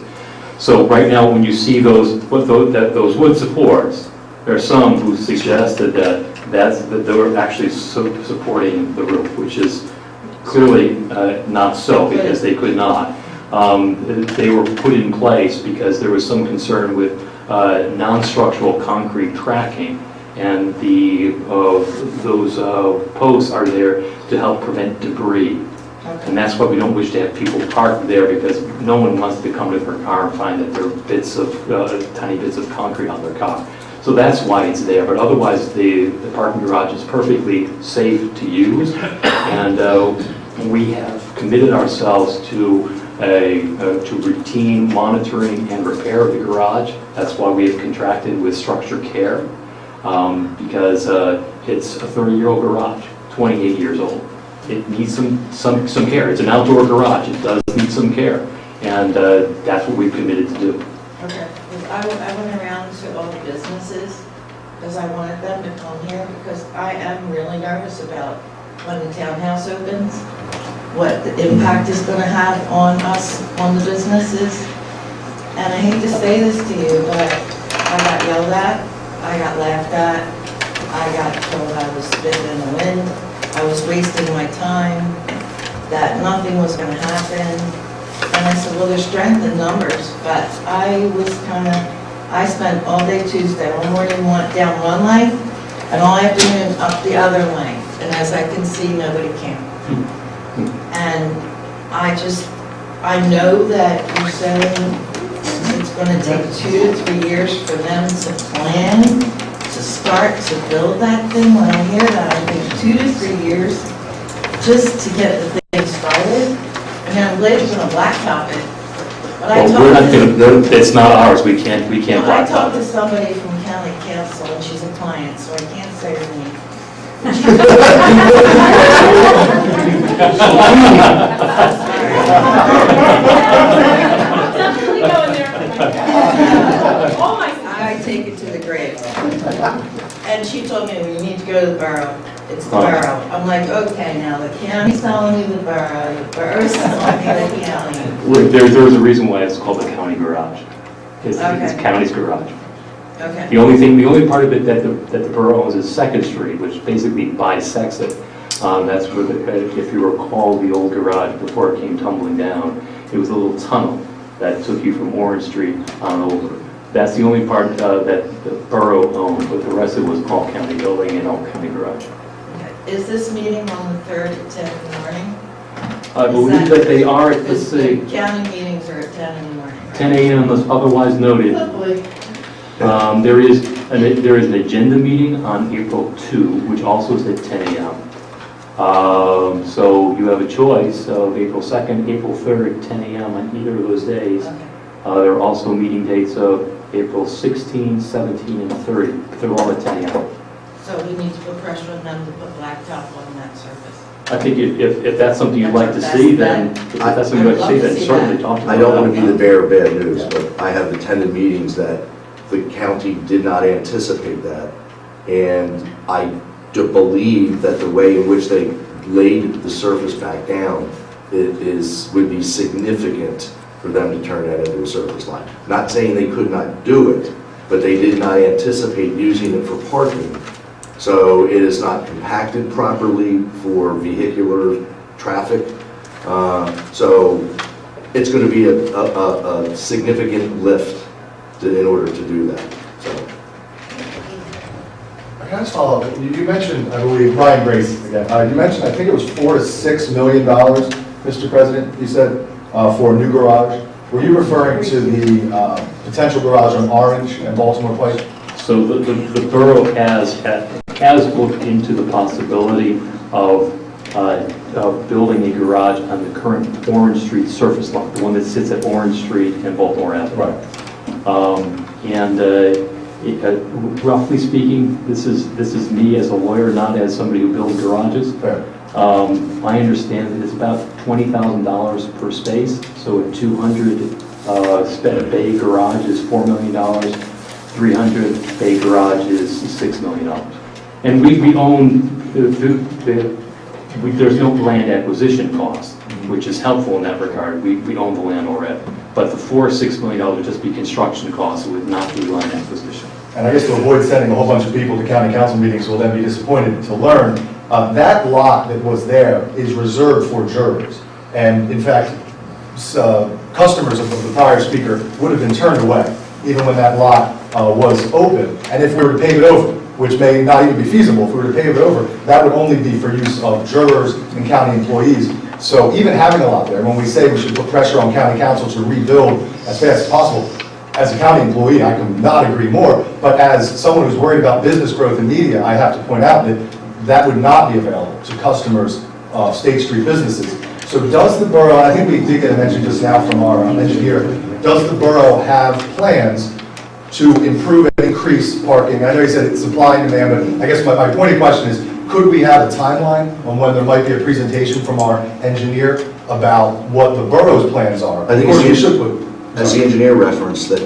So right now, when you see those wood supports, there are some who suggested that they were actually supporting the roof, which is clearly not so, because they could not. They were put in place because there was some concern with non-structural concrete tracking, and those posts are there to help prevent debris. And that's why we don't wish to have people parked there, because no one wants to come to their car and find that there are tiny bits of concrete on their car. So that's why it's there, but otherwise the parking garage is perfectly safe to use, and we have committed ourselves to routine monitoring and repair of the garage. That's why we have contracted with Structure Care, because it's a 30-year-old garage, 28 years old. It needs some care. It's an outdoor garage. It does need some care, and that's what we've committed to do. Okay, I went around to all the businesses because I wanted them to come here, because I am really nervous about when the townhouse opens, what the impact is going to have on us, on the businesses. And I hate to say this to you, but I got yelled at, I got laughed at, I got told I was spitting in the wind, I was wasting my time, that nothing was going to happen. And I said, well, there's strength in numbers, but I spent all day Tuesday, all morning down one lane, and all afternoon up the other lane. And as I can see, nobody came. And I know that you're saying it's going to take 2 to 3 years for them to plan, to start to build that thing. When I hear that, I think 2 to 3 years just to get the thing started. I mean, I'm glad you're going to blacktop it. But It's not ours. We can't I blacktop talked it. to somebody from county council, and she's a client, so I can't say her name. I take it to the grave. And she told me, well, you need to go to the borough. It's the borough. I'm like, okay, now the county's telling me the borough's telling me the county. Look, there's a reason why it's called the county garage. It's county's garage. Okay. The only part of it that the borough owns is 2nd Street, which basically bisects it. That's where, if you recall the old garage before it came tumbling down, it was a little tunnel that took you from Orange Street on over. That's the only part that the borough owned, but the rest of it was all county building and all county garage. Okay. Is this meeting on the 3rd at 10 in the morning? I believe that they are, let's see, The county meetings are at 10 in the morning. 10 a.m. unless otherwise noted. There is an agenda meeting on April 2, which also is at 10 a.m. So you have a choice of April 2nd, April 3rd, 10 a.m. on either of those days. Okay. There are also meeting dates of April 16, 17, and 30. They're all at 10 a.m. So we need to put pressure on them to put blacktop on that surface. I think if that's something you'd like to see, then, if that's something you'd like to see, then certainly talk to them. I don't want to be the bearer of bad news, but I have attended meetings that the county did not anticipate that. And I do believe that the way in which they laid the surface back down would be significant for them to turn that into a surface line. Not saying they could not do it, but they did not anticipate using it for parking. So it is not compacted properly for vehicular traffic. So it's going to be a significant lift in order to do that. So. Can I just follow up? You mentioned, I believe, Brian Grace again. You mentioned, I think it was $4 to $6 million, Mr. President, you said, for a new garage. Were you referring to the potential garage on Orange and Baltimore Place? So the borough has looked into the possibility of building a garage on the current Orange Street surface lot, the one that sits at Orange Street and Baltimore Avenue. Right. Roughly speaking, this is me as a lawyer, not as somebody who builds garages. Fair. I understand that it's about $20,000 per space, so a 200 bay garage is $4 million, 300 bay garage is $6 million. And we own, there's no land acquisition cost, which is helpful in that regard. We own the land already. But the $4 or $6 million would just be construction costs, it would not be land acquisition. And I guess to avoid sending a whole bunch of people to county council meetings who will then be disappointed to learn, that lot that was there is reserved for jurors. And in fact, customers of the prior speaker would have been turned away, even when that lot was open. And if we were to pave it over, which may not even be feasible, if we were to pave it over, that would only be for use of jurors and county employees. So even having a lot there, when we say we should put pressure on county council to rebuild as fast as possible, as a county employee, I could not agree more. But as someone who's worried about business growth in media, I have to point out that that would not be available to customers of State Street businesses. So does the borough, I think we did get a mention just now from our engineer, does the borough have plans to improve and increase parking? I know you said it's supply and demand, but I guess my pointed question is, could we have a timeline on when there might be a presentation from our engineer about what the borough's plans are? I think as the engineer referenced, that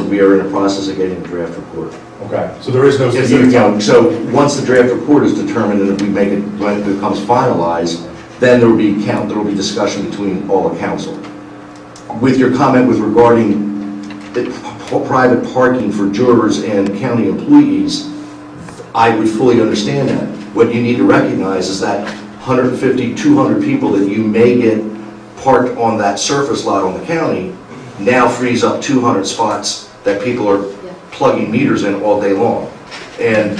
we are in the process of getting a draft report. Okay, so there is no specific time. So once the draft report is determined and if we make it, when it becomes finalized, then there will be discussion between all the council. With your comment regarding private parking for jurors and county employees, I would fully understand that. What you need to recognize is that 150, 200 people that you may get parked on that surface lot on the county now frees up 200 spots that people are plugging meters in all day long. And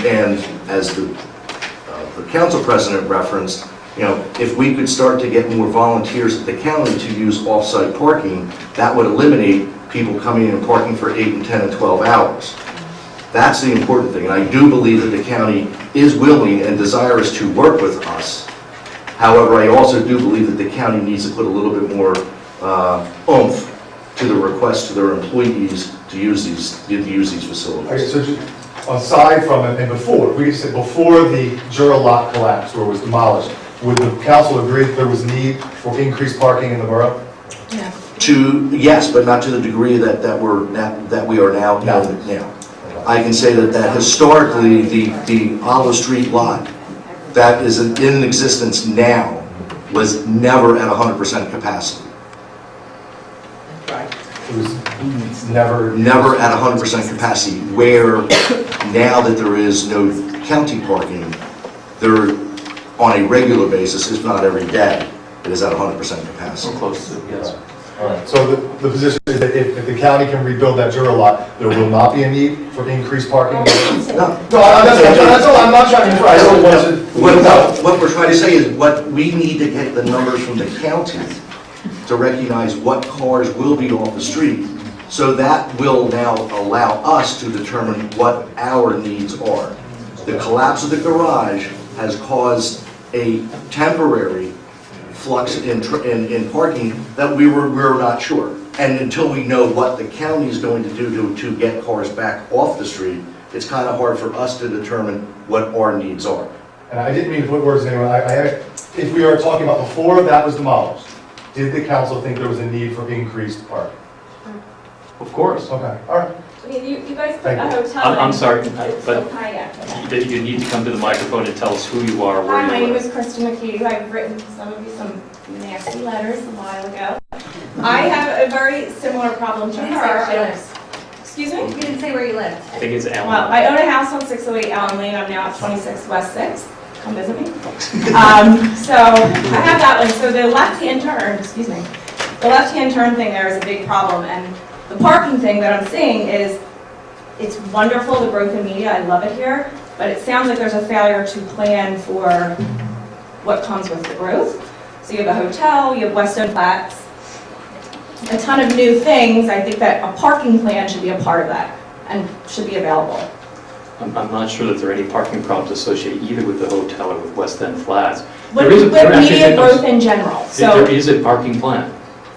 as the council president referenced, if we could start to get more volunteers at the county to use off-site parking, that would eliminate people coming in and parking for 8 and 10 and 12 hours. That's the important thing, and I do believe that the county is willing and desirous to work with us. However, I also do believe that the county needs to put a little bit more oomph to the request to their employees to use these facilities. Okay, so just aside from it, and before, we said before the juror lot collapsed or was demolished, would the council agree that there was need for increased parking in the borough? Yeah. Yes, but not to the degree that we are now. I can say that historically, the Olive Street lot that is in existence now was never at 100% capacity. It's never at 100% capacity, where now that there is no county parking, they're on a regular basis, if not every day, it is at 100% capacity. So close to, yes. All right, so the position is that if the county can rebuild that Jura lot, there will not be a need for increased parking? No, that's all, I'm not trying to try. I don't want to. What we're trying to say is what we need to get the numbers from the county to recognize what cars will be off the street. So that will now allow us to determine what our needs are. The collapse of the garage has caused a temporary flux in parking that we're not sure. And until we know what the county is going to do to get cars back off the street, it's kind of hard for us to determine what our needs are. And I didn't mean to put words in anyone. If we are talking about before that was demolished, did the council think there was a need for increased parking? Of course. Okay, all right. I mean, you guys put Thank a you. hotel in. I'm sorry, It's but so high up. you need to come to the microphone and tell us who you are, where Hi, you my name live. is Kristen McHugh. I've written some of you some nasty letters a while ago. I have a very similar problem to You her. didn't say where she I don't- lives. Excuse me? You didn't say where you lived. I think it's Alan. Well, I own a house on 608 Allen Lane. I'm now at 26 West 6th. Come visit me. So I have that one. So the left-hand turn, excuse me, the left-hand turn thing there is a big problem. And the parking thing that I'm seeing is, it's wonderful, the growth in media. I love it here. But it sounds like there's a failure to plan for what comes with the growth. So you have a hotel, you have West End Flats, a ton of new things. I think that a parking plan should be a part of that and should be available. I'm not sure that there are any parking problems associated either with the hotel or with West End Flats. With there actually media is- growth in general, so. There is a parking plan.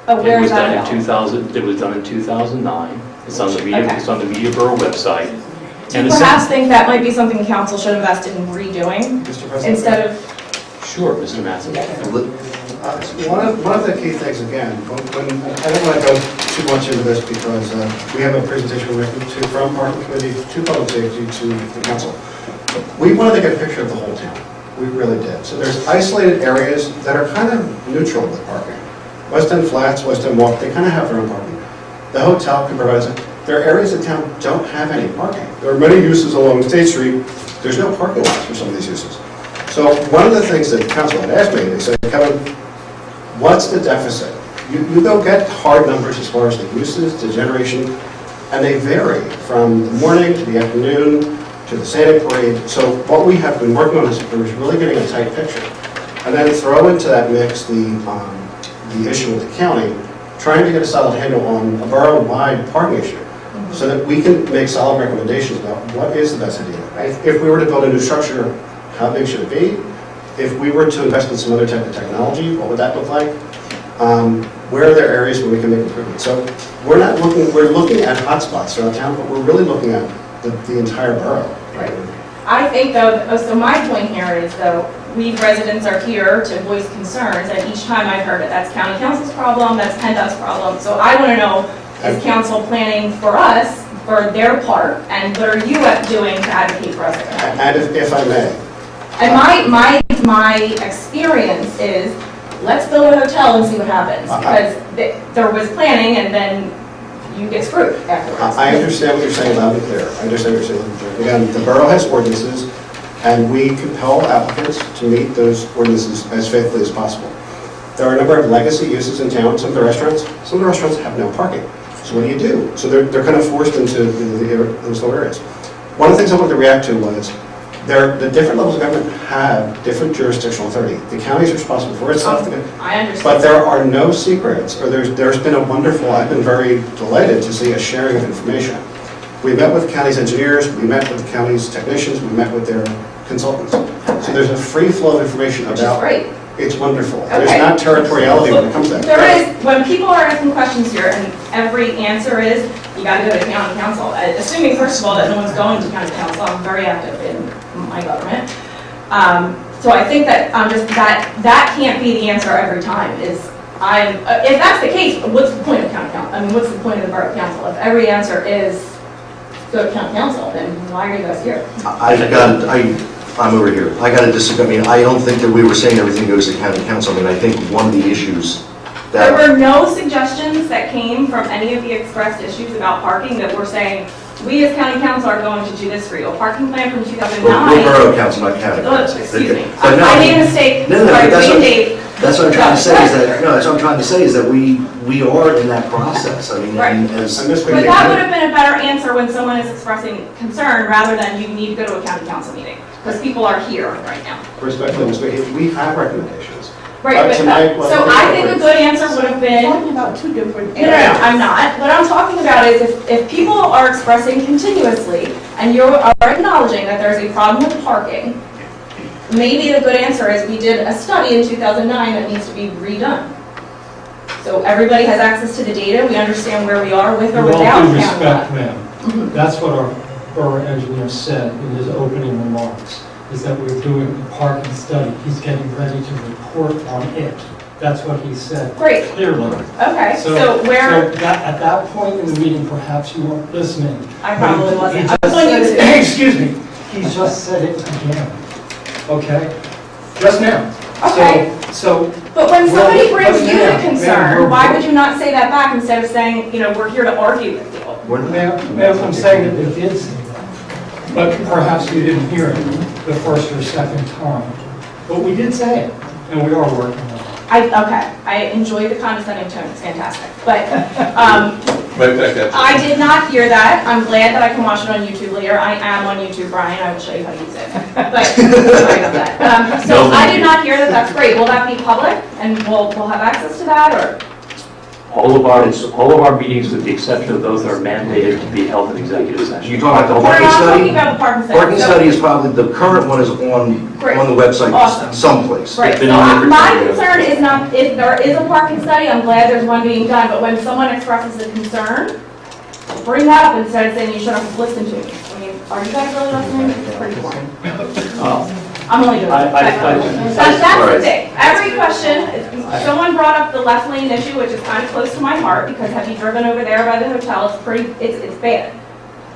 Oh, where is that It available? was done in 2000, it was done in 2009. It's on the media, Okay. it's on the Media Borough website. Do And you the perhaps think that might be something council should invest in redoing Mr. President? instead of? Sure, Mr. Mattson. One of the key things, again, I don't want to go too much into this because we have a presentation we're making from Parking Committee to Public Safety to the council. We wanted to get a picture of the whole town. We really did. So there's isolated areas that are kind of neutral with parking. West End Flats, West End Walk, they kind of have their own parking. The hotel can provide us. There are areas in town don't have any parking. There are many uses along State Street. There's no parking lots for some of these uses. So one of the things that council had asked me, they said, Kevin, what's the deficit? You don't get hard numbers as far as the uses, the generation, and they vary from the morning to the afternoon to the Santa Parade. So what we have been working on is really getting a tight picture. And then throw into that mix the issue with the county, trying to get a solid handle on a borough-wide parking issue so that we can make solid recommendations about what is the best idea. If we were to build a new structure, how big should it be? If we were to invest in some other type of technology, what would that look like? Where are there areas where we can make improvements? So we're looking at hotspots throughout town, but we're really looking at the entire borough. Right. I think though, so my point here is though, we residents are here to voice concerns, and each time I've heard it, that's county council's problem, that's PennDOT's problem. So I want to know, is council planning for us, for their part, and what are you doing to advocate for us? And if I may. And my experience is, let's build a hotel and see what happens, because there was planning and then you get screwed afterwards. I understand what you're saying loud and clear. I understand what you're saying loud and clear. Again, the borough has ordinances, and we compel applicants to meet those ordinances as faithfully as possible. There are a number of legacy uses in town. Some of the restaurants have no parking. So what do? So they're kind of forced into those little areas. One of the things I wanted to react to was the different levels of government have different jurisdictional authority. The county is responsible for itself. I understand. But there are no secrets, or there's been a wonderful, I've been very delighted to see a sharing of information. We met with the county's engineers, we met with the county's technicians, we met with their consultants. So there's a free flow of information about. Which is great. It's wonderful. Okay. There's not territoriality when it comes to that. There is, when people are asking questions here, and every answer is, you gotta go to county council. Assuming, first of all, that no one's going to county council, I'm very active in my government. So I think that that can't be the answer every time, if that's the case, what's the point of county council? I mean, what's the point of the borough council? If every answer is go to county council, then why are you guys here? I'm over here. I got to disagree. I mean, I don't think that we were saying everything goes to county council. I mean, I think one of the issues There that... were no suggestions that came from any of the expressed issues about parking that we're saying, we as county council are going to do this for you. A parking plan from 2009. We're borough council, not county council. Excuse me. But no, I made a mistake. No, Sorry, that's we and okay. Dave. That's what I'm trying to say is that, no, that's what I'm trying to say is that we are in that process. I mean, and as. But that would have been a better answer when someone is expressing concern rather than you need to go to a county council meeting, because people are here right now. Respectfully, Ms. McKee, we have recommendations. Right, but tonight, so I think a good answer would have been. Talking about two different No, I'm not. What I'm talking about is if people are expressing continuously and you are acknowledging that there's a problem with parking, maybe the good answer is we did a study in 2009 that needs to be redone. So everybody has access to the data, we understand where we are with or With without all due county respect, line. ma'am, that's what our borough engineer said in his opening remarks, is that we're doing a parking study. He's getting ready to report on it. That's what he said. Great. Clearly. Okay, so where, At that point in the meeting, perhaps you weren't listening. I probably wasn't. He I was just on said YouTube. it- Excuse me, he just said it again. Okay? Just now. Okay. So, But when somebody Well, brings but you ma'am, a ma'am, concern, we're- why would you not say that back instead of saying, we're here to argue with you? ma'am, I'm saying that we did say that, but perhaps you didn't hear it the first or second time. But we did say it, and we are working on it. I enjoy the condescending tone, it's fantastic. But I did not hear that. I'm glad that I can watch it on YouTube later. I am on YouTube, Brian, I will show you how to use it. But, sorry about that. So I did not hear that, that's great. Will that be public and we'll have access to that, or? All of our meetings, with the exception of those that are mandated to be held in executive session. You talking about the We're parking not study? talking about the parking study. Parking So- study is probably, the current one is on Great. the website Awesome. someplace. Right, been so on every my video. concern is not, if there is a parking study, I'm glad there's one being done, but when someone expresses a concern, bring that up instead of saying you should have listened to me. I mean, are you guys really listening? It's pretty boring. I'm only doing that's the thing. Every question, someone brought up the left lane issue, which is kind of close to my heart, because have you driven over there by the hotel? It's bad.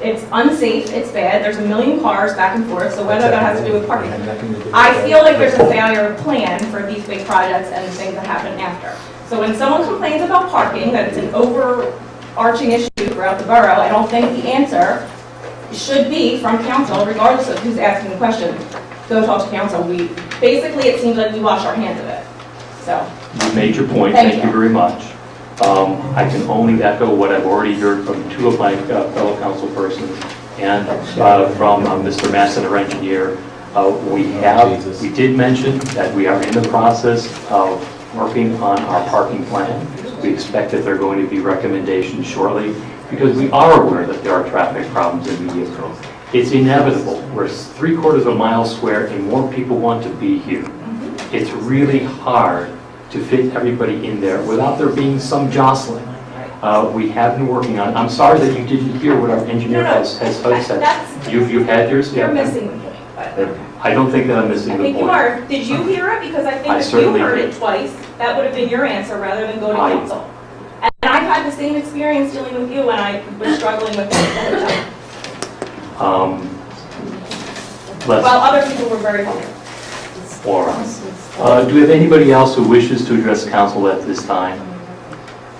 It's unsafe, it's bad, there's a million cars back and forth, so whether that has to do with parking. I feel like there's a failure of plan for these big projects and things that happen after. So when someone complains about parking, that it's an overarching issue throughout the borough, I don't think the answer should be from council, regardless of who's asking the question. Go talk to council. Basically, it seems like we wash our hands of it. So. You made your point, thank you very much. I can only echo what I've already heard from two of my fellow council persons and from Mr. Masson, our engineer. We did mention that we are in the process of working on our parking plan. We expect that there are going to be recommendations shortly because we are aware that there are traffic problems in Media Cove. It's inevitable. We're 3/4 of a mile square and more people want to be here. It's really hard to fit everybody in there without there being some jostling. We have been working on it. I'm sorry that you didn't hear what our engineer has said. You've had yours? You're Yeah. missing the point. But I don't think that I'm missing I the think you point. are. Did you hear it? Because I think I if you certainly heard did. it twice, that would have been your answer rather than go to council. And I've had the same experience dealing with you when I was struggling with the hotel. While other people were very helpful. For us. Do we have anybody else who wishes to address council at this time?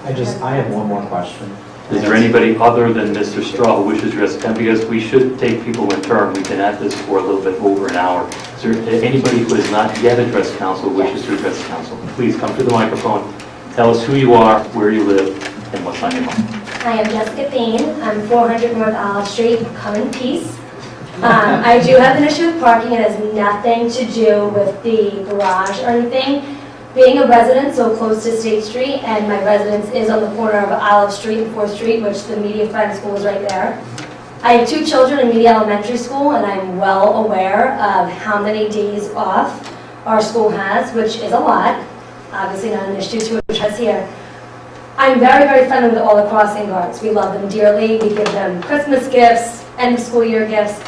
I have one more question. Is there anybody other than Mr. Straw who wishes to address council? Because we should take people in turn. We've been at this for a little bit over an hour. Is there anybody who has not yet addressed council who wishes to address council? Please come to the microphone. Tell us who you are, where you live, and what's on your mind. Hi, I'm Jessica Thane. I'm 400 North Olive Street, come in peace. I do have an issue with parking. It has nothing to do with the garage or anything. Being a resident so close to State Street, and my residence is on the corner of Olive Street and 4th Street, which the Media Friends School is right there. I have 2 children in Media Elementary School, and I'm well aware of how many days off our school has, which is a lot. Obviously not an issue to address here. I'm very, very friendly with all the crossing guards. We love them dearly. We give them Christmas gifts, end of school year gifts.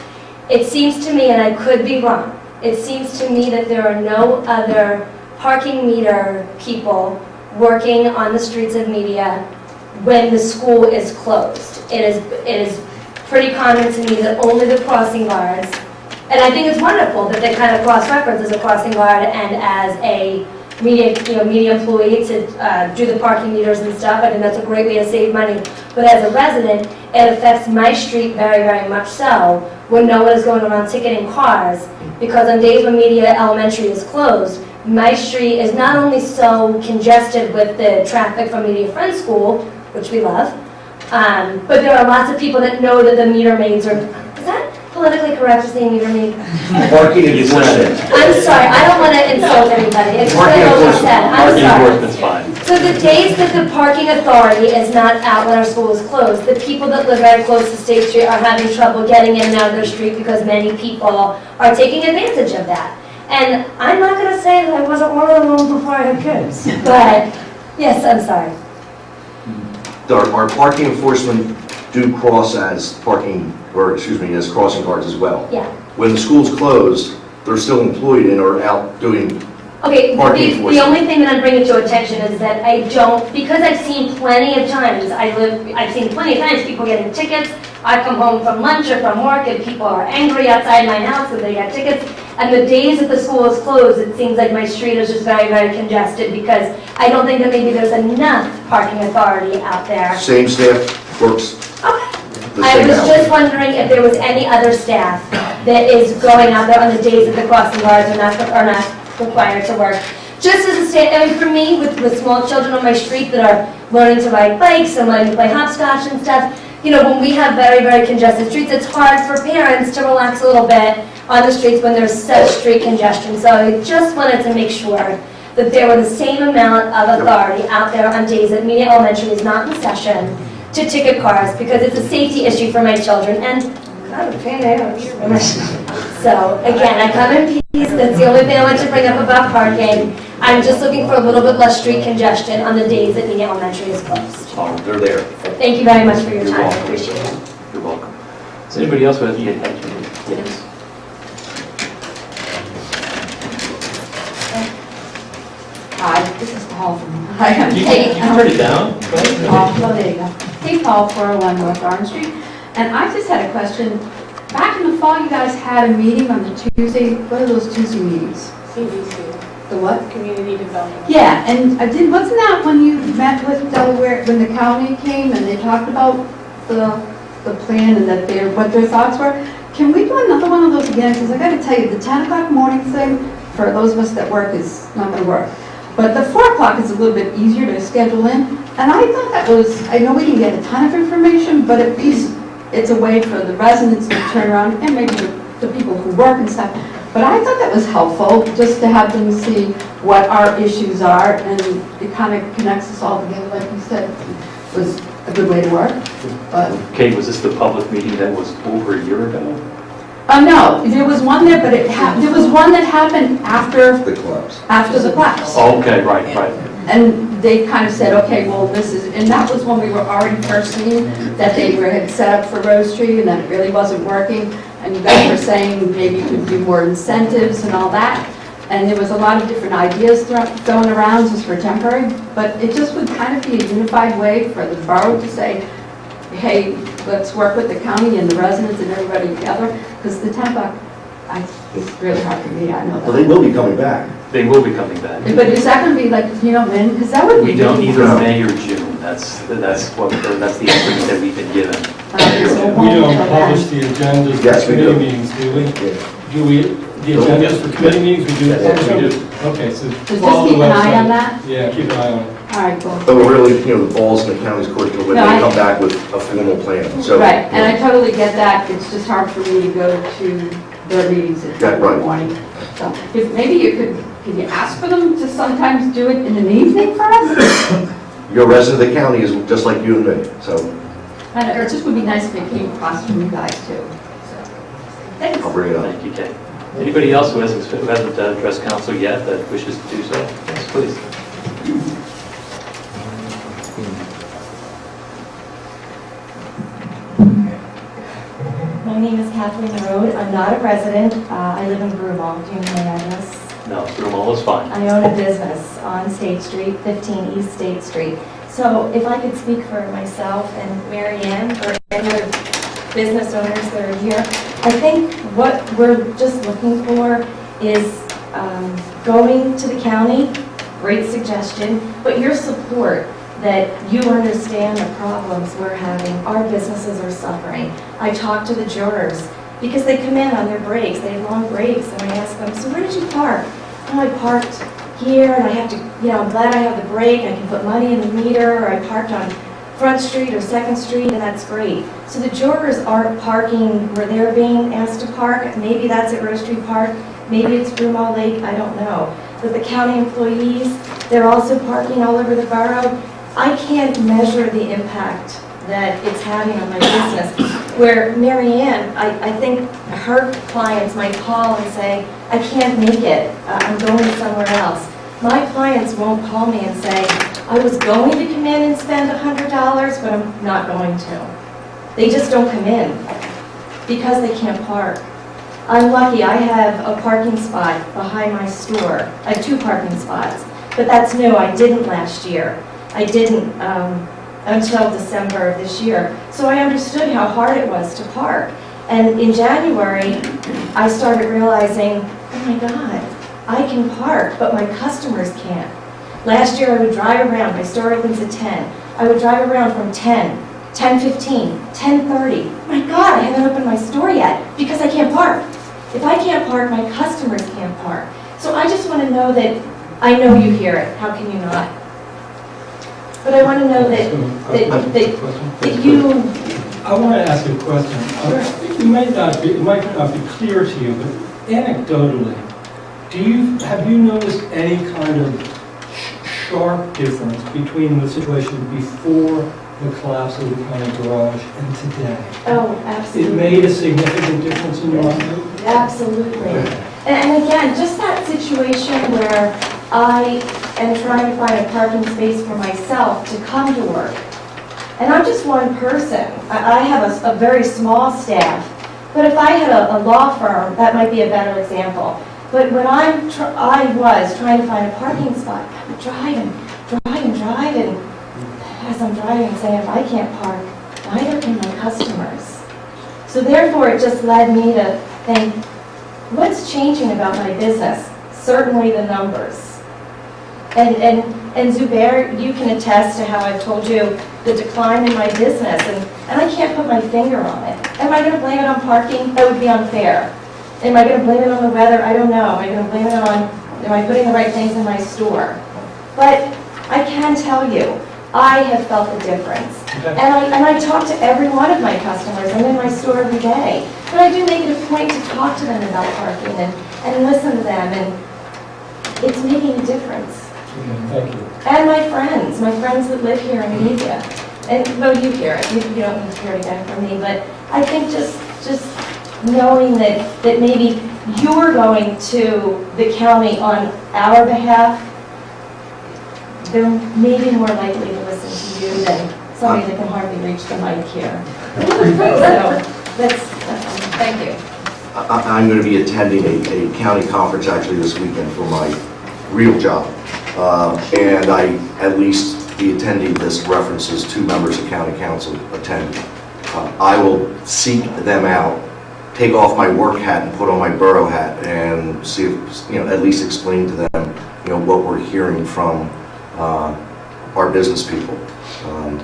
It seems to me, and I could be wrong, it seems to me that there are no other parking meter people working on the streets of Media when the school is closed. It is pretty common to me that only the crossing guards, and I think it's wonderful that they kind of cross-reference as a crossing guard and as a media employee to do the parking meters and stuff. I think that's a great way to save money. But as a resident, it affects my street very, very much so when no one is going around ticketing cars, because on days when Media Elementary is closed, my street is not only so congested with the traffic from Media Friends School, which we love, but there are lots of people that know that the meter maids are, is that politically correct to say meter maid? Parking enforcement. I'm sorry, I don't want to insult anybody. It's what I always said. I'm Parking sorry. enforcement's fine. So the days that the parking authority is not out when our school is closed, the people that live very close to State Street are having trouble getting in and out of their street because many people are taking advantage of that. And I'm not going to say that I wasn't one of them before I had kids, but yes, I'm sorry. Our parking enforcement do cross as parking, or excuse me, as crossing guards as well. Yeah. When the school's closed, they're still employed and are out doing Okay, parking the enforcement. only thing that I'm bringing to attention is that I don't, because I've seen plenty of times, I've seen plenty of times people getting tickets. I come home from lunch or from work and people are angry outside my house and they got tickets. And the days that the school is closed, it seems like my street is just very, very congested because I don't think that maybe there's enough parking authority out there. Same staff works Okay. the I same was hours. just wondering if there was any other staff that is going out there on the days that the crossing guards are not required to work. Just as a state, I mean, for me, with small children on my street that are learning to ride bikes and learning to play hopscotch and stuff, you know, when we have very, very congested streets, it's hard for parents to relax a little bit on the streets when there's such street congestion. So I just wanted to make sure that there were the same amount of authority out there on days that Media Elementary is not in session to ticket cars, because it's a safety issue for my children, and kind of a pain in the ass. So again, I come in peace. That's the only thing I want to bring up about parking. I'm just looking for a little bit less street congestion on the days that Media Elementary is closed. Oh, they're there. So thank you very much for your You're time. I welcome. appreciate it. You're welcome. Is anybody else who has any attention? Yes. Hi, this is Paul from, hi, I'm You Kate. can write it down. Oh, there you go. Kate Paul, 401 North Orange Street. And I just had a question. Back in the fall, you guys had a meeting on the Tuesday. What are those Tuesday meetings? CDC, The what? Community Development. Yeah, and I did, wasn't that when you met with Delaware, when the county came and they talked about the plan and that what their thoughts were? Can we do another one of those again? Because I got to tell you, the 10 o'clock morning thing, for those of us that work, is not going to work. But the 4 o'clock is a little bit easier to schedule in. And I thought that was, I know we can get a ton of information, but at least it's a way for the residents to turn around, and maybe the people who work and stuff. But I thought that was helpful, just to have them see what our issues are, and it kind of connects us all together, like you said, was a good way to work. But Kate, was this the public meeting that was over a year ago? no, there was one there, but there was one that happened after The clubs. the class. Oh, okay, right, right. And they kind of said, okay, well, this is, and that was when we were already first seeing that they had set up for Rose Tree and that it really wasn't working. And you guys were saying maybe you could do more incentives and all that. And there was a lot of different ideas thrown around just for temporary. But it just would kind of be a unified way for the borough to say, hey, let's work with the county and the residents and everybody together. Because the 10 o'clock, it's really hard for me, I know Well, they that. will be coming back. They will be coming back. But is that going to be like, you know, when? Because that would be. We don't really- either May or June. That's the estimate that we've been given. So it We won't don't until publish then. the agendas Yes, for we committee do. meetings, do we? Yeah. Do we, the agendas for committee meetings, we do? Yes, we do. Okay, so Just follow the keep an eye on website. that? Yeah, keep an eye on it. All right, cool. But we're really, you know, the ball's in the county's court till when No, they I- come back with a formal plan, so. Right, and I totally get that. It's just hard for me to go to their meetings at Yeah, 10 in right. the morning. So if maybe you could you ask for them to sometimes do it in an evening for us? You're a resident of the county is just like you and me, so I don't know, it just would be nice if it came across from you guys too. So, thanks. I'll bring it up. Thank you, Kate. Anybody else who hasn't addressed council yet that wishes to do so? Yes, please. My name is Kathleen Rode. I'm not a resident. I live in Borough. Do you know my address? No, Broomall is fine. I own a business on State Street, 15 East State Street. So if I could speak for myself and Mary Ann or any other business owners that are here, I think what we're just looking for is going to the county, great suggestion, but your support that you understand the problems we're having. Our businesses are suffering. I talk to the jurors because they come in on their breaks. They have long breaks, and I ask them, so where did you park? Oh, I parked here and I have to, I'm glad I have the break, I can put money in the meter, or I parked on Front Street or Second Street, and that's great. So the jurors aren't parking where they're being asked to park. Maybe that's at Rose Street Park, maybe it's Broomall Lake, I don't know. But the county employees, they're also parking all over the borough. I can't measure the impact that it's having on my business. Where Mary Ann, I think her clients might call and say, I can't make it, I'm going somewhere else. My clients won't call me and say, I was going to come in and spend $100, but I'm not going to. They just don't come in because they can't park. I'm lucky, I have a parking spot behind my store. I have 2 parking spots, but that's new, I didn't last year. I didn't until December of this year. So I understood how hard it was to park. And in January, I started realizing, oh my God, I can park, but my customers can't. Last year I would drive around, my store opens at 10. I would drive around from 10, 10:15, 10:30. My God, I haven't opened my store yet because I can't park. If I can't park, my customers can't park. So I just want to know that, I know you hear it, how can you not? But I want to know that you... I want to ask you a question. It might not be clear to you, but anecdotally, have you noticed any kind of sharp difference between the situation before the collapse of the county garage and today? Oh, absolutely. It made a significant difference in your life? Absolutely. And again, just that situation where I am trying to find a parking space for myself to come to work. And I'm just one person. I have a very small staff. But if I had a law firm, that might be a better example. But when I was trying to find a parking spot, I would drive and as I'm driving saying, if I can't park, neither can my customers. So therefore, it just led me to think, what's changing about my business? Certainly the numbers. And Zubair, you can attest to how I've told you the decline in my business, and I can't put my finger on it. Am I going to blame it on parking? That would be unfair. Am I going to blame it on the weather? I don't know. Am I going to blame it on, am I putting the right things in my store? But I can tell you, I have felt the difference. Okay. And I talk to every one of my customers. I'm in my store every day. But I do make it a point to talk to them about parking and listen to them, and it's making a difference. Thank you. And my friends that live here in media. And, well, you hear it, you don't need to hear it again from me, but I think just knowing that maybe you're going to the county on our behalf, they're maybe more likely to listen to you than somebody that can hardly reach the mic here. So, thank you. I'm going to be attending a county conference actually this weekend for my real job. And I at least be attending this references 2 members of county council attend. I will seek them out, take off my work hat and put on my borough hat and see if, at least explain to them, what we're hearing from our business people. I'm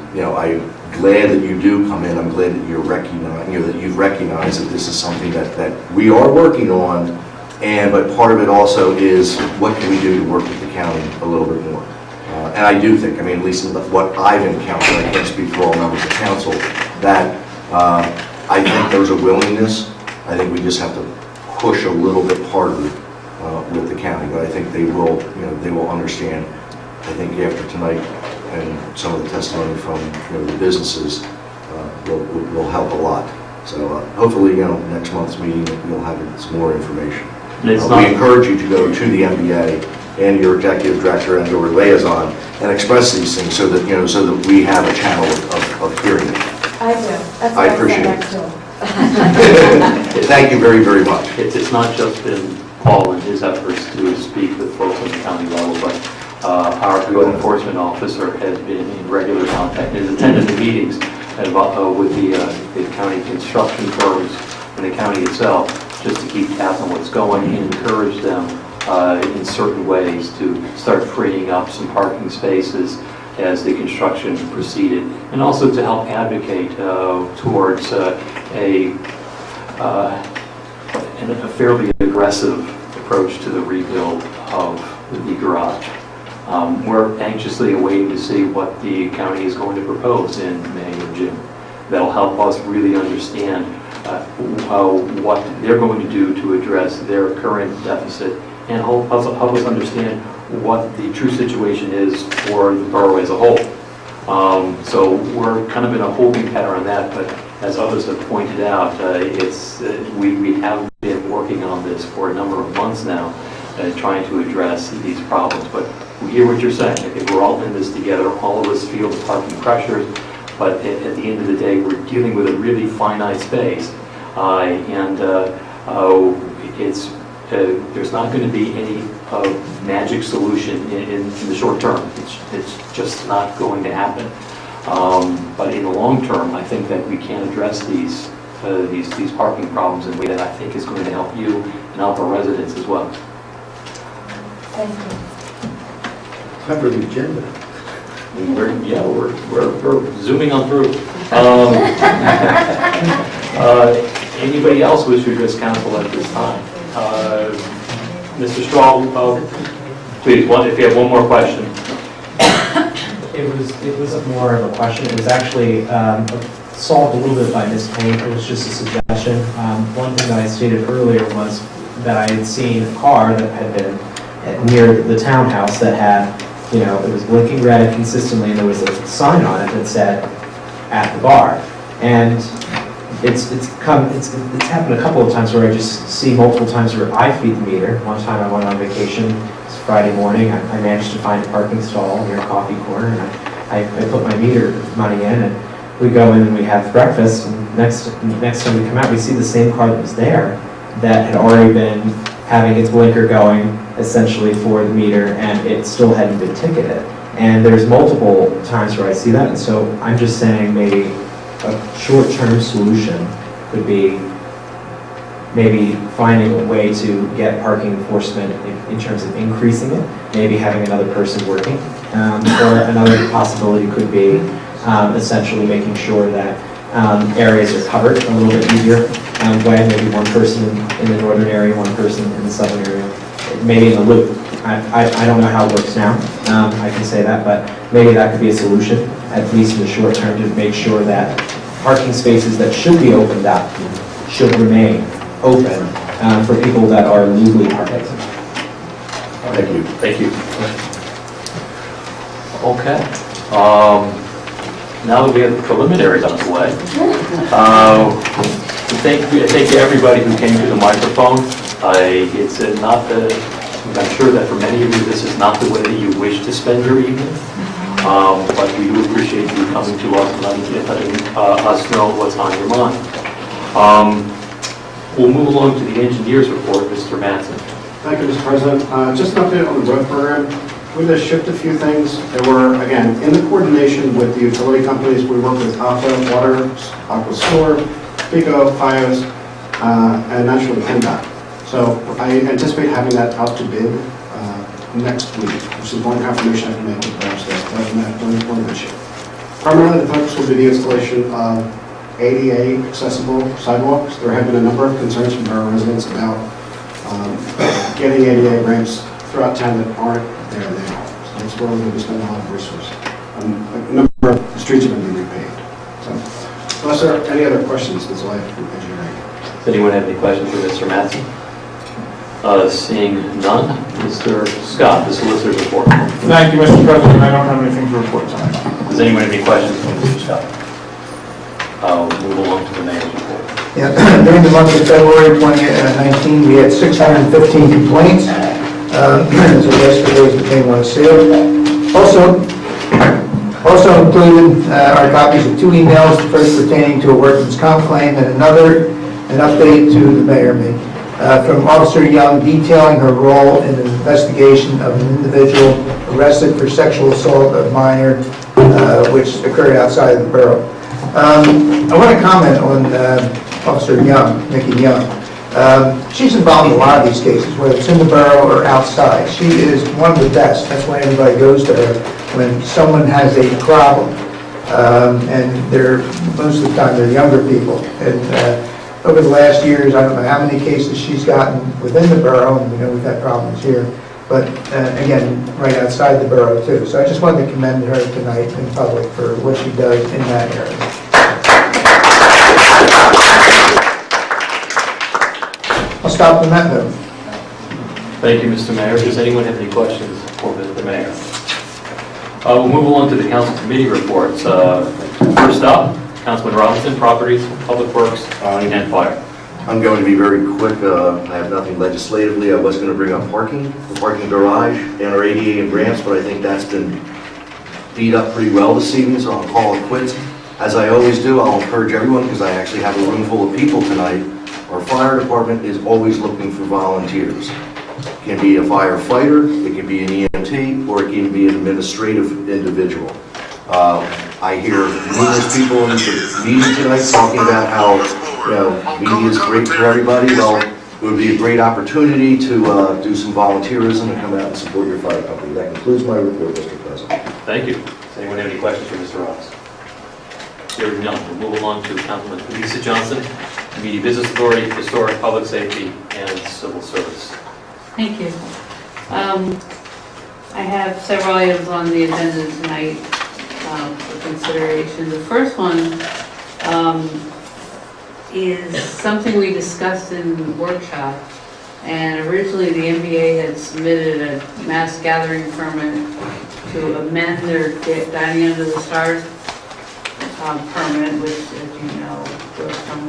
glad that you do come in. I'm glad that that you've recognized that this is something that we are working on. But part of it also is what can we do to work with the county a little bit more. And I do think, at least what I've encountered, I can't speak for all members of council, that I think there's a willingness. I think we just have to push a little bit harder with the county. But I think they will understand. I think after tonight and some of the testimony from the businesses will help a lot. So hopefully, next month's meeting we'll have some more information. We encourage you to go to the MBA and your executive director and your liaison and express these things so that we have a channel of hearing it. I do. That's I what appreciate said it. next to him. Thank you very, very much. It's not just been Paul and his efforts to speak with folks on the county level, but our code enforcement officer has been in regular contact and has attended the meetings with the county construction firms and the county itself, just to keep tabs on what's going and encourage them in certain ways to start freeing up some parking spaces as the construction proceeded, and also to help advocate towards a fairly aggressive approach to the rebuild of the garage. We're anxiously awaiting to see what the county is going to propose in May or June. That'll help us really understand what they're going to do to address their current deficit and help us understand what the true situation is for the borough as a whole. So we're kind of in a holding pattern on that, but as others have pointed out, we have been working on this for a number of months now, trying to address these problems. But we hear what you're saying. I think we're all in this together. All of us feel the parking pressures, but at the end of the day, we're dealing with a really finite space, there's not going to be any magic solution in the short term. It's just not going to happen. But in the long term, I think that we can address these parking problems in a way that I think is going to help you and help our residents as well. Thank you. Cover the agenda. We're zooming on through. Anybody else wish to address council at this time? Mr. Straw, please, if you have one more question. It was more of a question. It was actually solved a little bit by Ms. Payne. It was just a suggestion. One thing that I stated earlier was that I had seen a car that had been near the townhouse that had, it was blinking red consistently, and there was a sign on it that said, "At the bar." And it's happened a couple of times where I just see multiple times where I feed the meter. One time I went on vacation, it was Friday morning, I managed to find a parking stall near a coffee corner, and I put my meter money in, and we go in and we have breakfast, and next time we come out, we see the same car that was there that had already been having its blinker going essentially for the meter, and it still hadn't been ticketed. And there's multiple times where I see that, and so I'm just saying maybe a short-term solution could be maybe finding a way to get parking enforcement in terms of increasing it, maybe having another person working, or another possibility could be essentially making sure that areas are covered a little bit easier way, maybe one person in the northern area, one person in the southern area, maybe in the loop. I don't know how it works now, I can say that, but maybe that could be a solution, at least in the short term, to make sure that parking spaces that should be opened up should remain open for people that are legally parking. Thank you. Thank you. Okay. Now that we have the preliminaries out of the way, thank you everybody who came to the microphone. It's not I'm sure that for many of you, this is not the way that you wish to spend your evening, but we do appreciate you coming to us and letting us know what's on your mind. We'll move along to the engineer's report, Mr. Mattson. Thank you, Mr. President. Just an update on the road program. We just shipped a few things. There were, again, in the coordination with the utility companies, we work with Aqua Water, Aqua Sewer, Pico, Fios, and naturally PennDOT. So I anticipate having that out to bid next week, which is one confirmation I can make with perhaps that one issue. Primarily, the focus will be the installation of ADA accessible sidewalks. There have been a number of concerns from borough residents about getting ADA ramps throughout town that aren't there now. So that's where we're going to spend a lot of resources. A number of streets are going to be repaved. So, unless there are any other questions, that's all I have from engineering. Does anyone have any questions for Mr. Mattson? Seeing none, Mr. Scott, the solicitor's report. Thank you, Mr. President. I don't have anything to report tonight. Does anyone have any questions for Mr. Scott? I'll move along to the mayor's report. Yeah, during the month of February 2019, we had 615 complaints. So yesterday's became one sealed. Also included are copies of 2 emails, the first pertaining to a workman's comp claim, and another an update to the mayor made. From Officer Young detailing her role in the investigation of an individual arrested for sexual assault of a minor, which occurred outside of the borough. I want to comment on Officer Young, Nikki Young. She's involved in a lot of these cases, whether it's in the borough or outside. She is one of the best. That's why everybody goes to her when someone has a problem. And most of the time they're younger people. And over the last years, I don't know how many cases she's gotten within the borough, and we know we've had problems here. but again, right outside the borough too. So I just wanted to commend her tonight in public for what she does in that area. I'll stop the memo. Thank you, Mr. Mayor. Does anyone have any questions for Mr. Mayor? We'll move along to the council committee reports. First up, Councilman Robinson, Properties, Public Works, and Fire. I'm going to be very quick. I have nothing legislatively. I was going to bring up parking, the parking garage, and our ADA and ramps, but I think that's been beat up pretty well this evening, so I'll call it quits. As I always do, I'll encourage everyone, because I actually have a room full of people tonight. Our fire department is always looking for volunteers. It can be a firefighter, it can be an EMT, or it can be an administrative individual. I hear numerous people in the meeting tonight talking about how media is great for everybody. Well, it would be a great opportunity to do some volunteerism and come out and support your fire company. That concludes my report, Mr. President. Thank you. Does anyone have any questions for Mr. Ross? Hearing none, we'll move along to Councilman Lisa Johnson, Media Business Authority, Historic, Public Safety, and Civil Service. Thank you. I have several items on the agenda tonight for consideration. The first one is something we discussed in the workshop, and originally the NBA had submitted a mass gathering permit to amend their Dining Under the Stars permit, which, as you know, goes from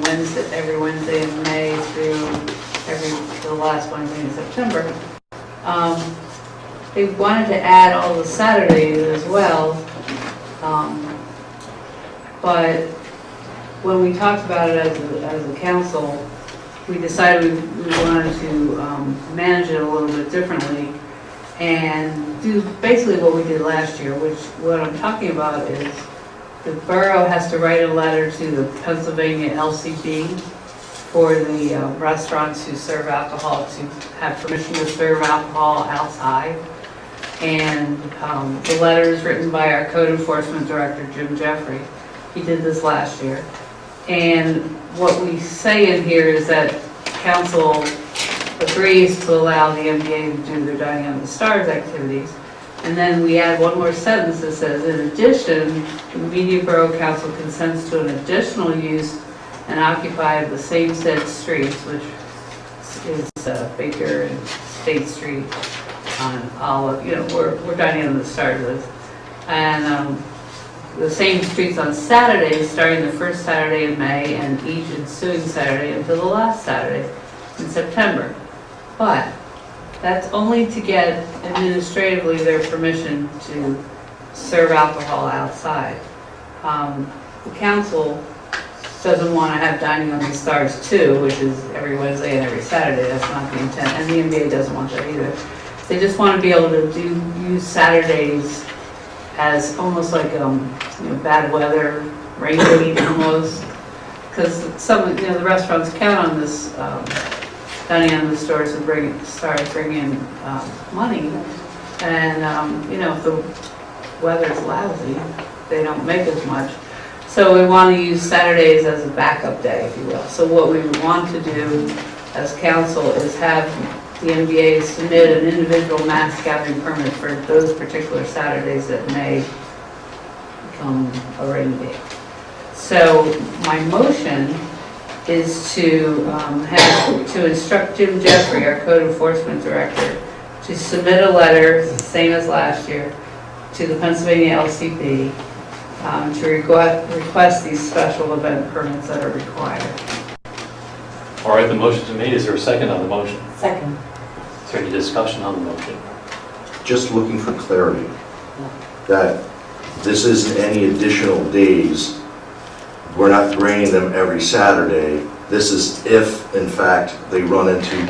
every Wednesday in May through the last Wednesday in September. They wanted to add all the Saturdays as well, but when we talked about it as a council, we decided we wanted to manage it a little bit differently and do basically what we did last year, which what I'm talking about is the borough has to write a letter to the Pennsylvania LCB for the restaurants who serve alcohol to have permission to serve alcohol outside. And the letter is written by our code enforcement director, Jim Jeffrey. He did this last year. And what we say in here is that council agrees to allow the MBA to do their Dining on the Stars activities. And then we add one more sentence that says, in addition, the Media Borough Council consents to an additional use and occupy the same said streets, which is Baker and State Street on Olive, we're Dining on the Stars is. And the same streets on Saturdays, starting the first Saturday in May and each ensuing Saturday until the last Saturday in September. But that's only to get administratively their permission to serve alcohol outside. The council doesn't want to have Dining on the Stars too, which is every Wednesday and every Saturday. That's not the intent, and the NBA doesn't want that either. They just want to be able to use Saturdays as almost like bad weather, rain date almost, because the restaurants count on this Dining on the Stars to start bringing money, and if the weather's lousy, they don't make as much. So we want to use Saturdays as a backup day, if you will. So what we want to do as council is have the NBA submit an individual mass gathering permit for those particular Saturdays that may become a rainy day. So my motion is to instruct Jim Jeffrey, our code enforcement director, to submit a letter, same as last year, to the Pennsylvania LCP to request these special event permits that are required. All right, the motion's been made. Is there a second on the motion? Second. Is there any discussion on the motion? Just looking for clarity, that this isn't any additional days. We're not granting them every Saturday. This is if, in fact, they run into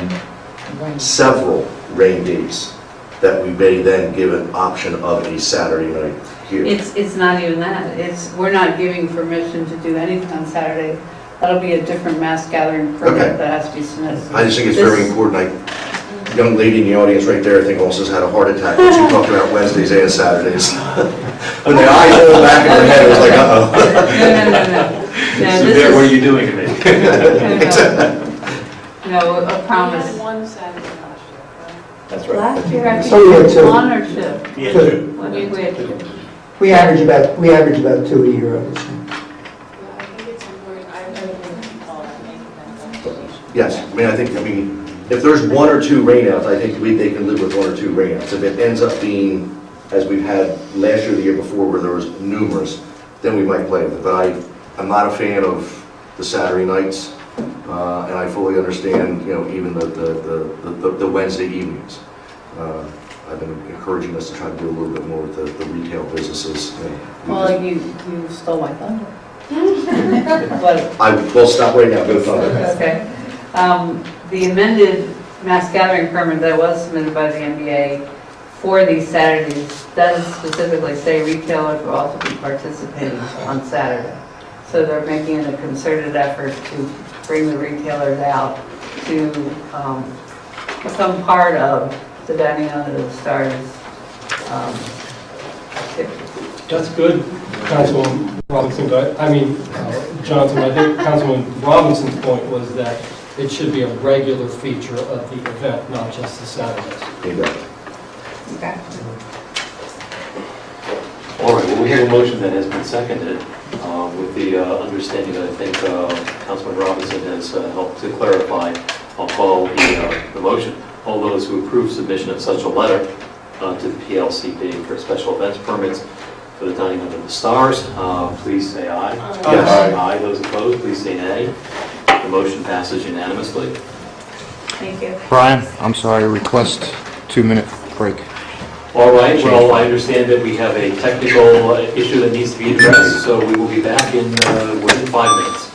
several rain dates that we may then give an option of a Saturday night here. It's not even that. We're not giving permission to do anything on Saturday. That'll be a different mass gathering permit that has to be submitted. I just think it's very important. Young lady in the audience right there, I think also has had a heart attack when she talked about Wednesdays and Saturdays. When the eyes rolled back in her head, it was like, uh-oh. No, So what are you doing to me? No, a promise. One Saturday last year, That's right. Last year, I So we had think two. one or two. Yeah, Two. What did we have two? We average about 2 a year, I would say. Yes, I mean, if there's 1 or 2 rainouts, I think they can live with 1 or 2 rainouts. If it ends up being, as we've had last year, the year before, where there was numerous, then we might play with it. But I'm not a fan of the Saturday nights, and I fully understand, even the Wednesday evenings. I've been encouraging us to try to do a little bit more with the retail businesses. Well, you stole my thunder. But, We'll stop right now, go thunder. okay. The amended mass gathering permit that was submitted by the NBA for these Saturdays does specifically say retailers will also be participating on Saturday. So they're making a concerted effort to bring the retailers out to become part of the Dining Under the Stars activity. That's good, Councilwoman Robinson, but Johnson, I think Councilwoman Robinson's point was that it should be a regular feature of the event, not just the Saturdays. Okay. All right, well, we have a motion that has been seconded with the understanding that I think Councilman Robinson has helped to clarify. I'll call the motion. All those who approve submission of such a letter to the PLCP for special events permits for the Dining Under the Stars, please say aye. Yes. Aye. Those opposed, please say nay. The motion passes unanimously. Thank you. Brian, I'm sorry, request 2-minute break. All right, well, I understand that we have a technical issue that needs to be addressed, so we will be back in within 5 minutes.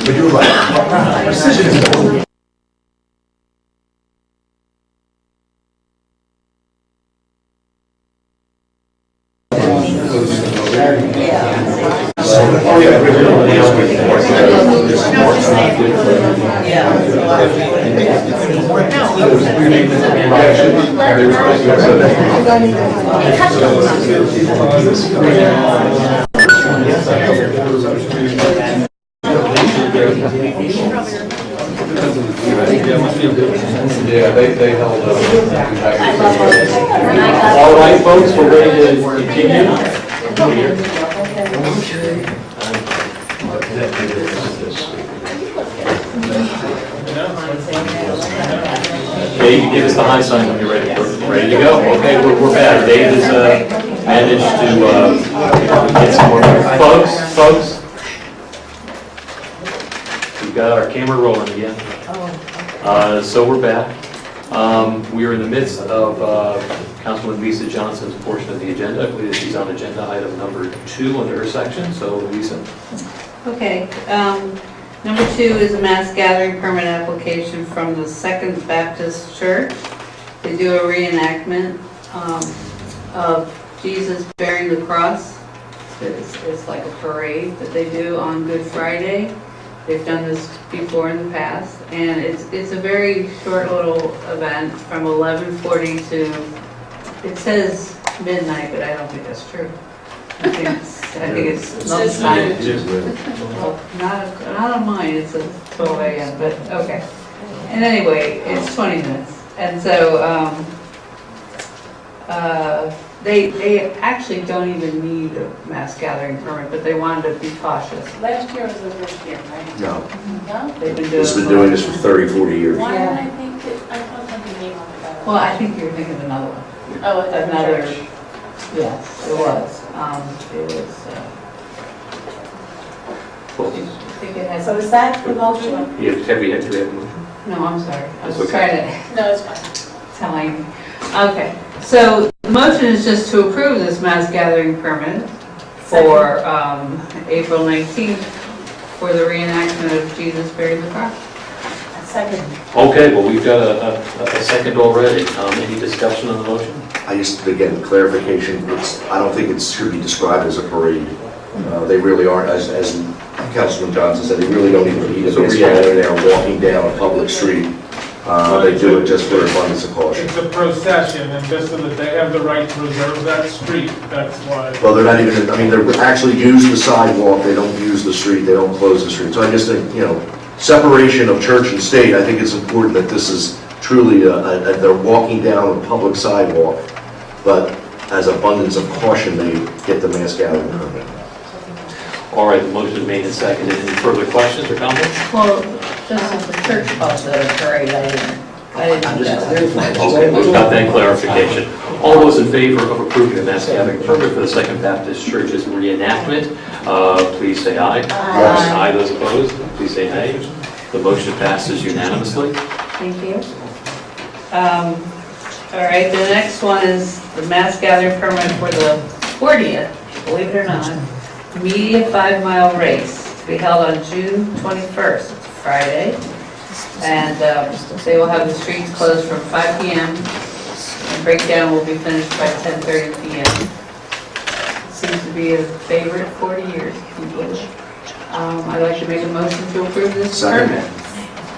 But you're right. Precision is important. Yeah, they held up. All right, folks, we're ready to continue. Dave, give us the high sign when you're ready. We're ready to go. Okay, we're back. Dave has managed to get some more folks. We've got our camera rolling again. So we're back. We are in the midst of Councilwoman Lisa Johnson's portion of the agenda. I believe she's on agenda item number 2 under her section. So Lisa. Okay, number 2 is a mass gathering permit application from the Second Baptist Church. They do a reenactment of Jesus bearing the cross. It's like a parade that they do on Good Friday. They've done this before in the past, and it's a very short little event from 11:40 to, it says midnight, but I don't think that's true. I think it's lunchtime. Well, not on mine, it's at 12 a.m., but okay. And anyway, it's 20 minutes. And so they actually don't even need a mass gathering permit, but they wanted to be cautious. Last year was the first year, right? No. No? They've been It's been doing this for 30, 40 years. Why did I think it, I thought something name on it. Well, I think you're thinking of another one. Oh, it's Another, church. yes, it was. I think it has. So is that the motion? Have we had a motion? No, I'm sorry. I was That's trying okay. to. No, it's fine. Telling. Okay, so the motion is just to approve this mass gathering permit for April 19th for the reenactment of Jesus bearing the cross. Second. Okay, well, we've got a second already. Any discussion on the motion? I just, again, clarification, I don't think it should be described as a parade. They really aren't, as Councilman Johnson said, they really don't even need a mass gathering. They're walking down a public street They do it just for abundance of caution. It's a procession, and just so that they have the right to reserve that street, that's why. Well, they're not even, I mean, they actually use the sidewalk, they don't use the street, they don't close the street. So I just think, separation of church and state, I think it's important that this is truly, they're walking down a public sidewalk, but as abundance of caution, they get the mass gathering permit. All right, the motion is made and seconded. Any further questions or comments? Well, just as the church calls it a parade, I didn't know. Okay, we've got that clarification. All those in favor of approving the mass gathering permit for the Second Baptist Church's reenactment, please say aye. Aye. Those opposed, please say nay. The motion passes unanimously. Thank you. All right, the next one is the mass gathering permit for the 40th, believe it or not, Media 5-mile race to be held on June 21st, it's Friday. And they will have the streets closed from 5 p.m. and breakdown will be finished by 10:30 p.m. Seems to be a favorite 40 years, people. I'd like to make a motion to approve this permit.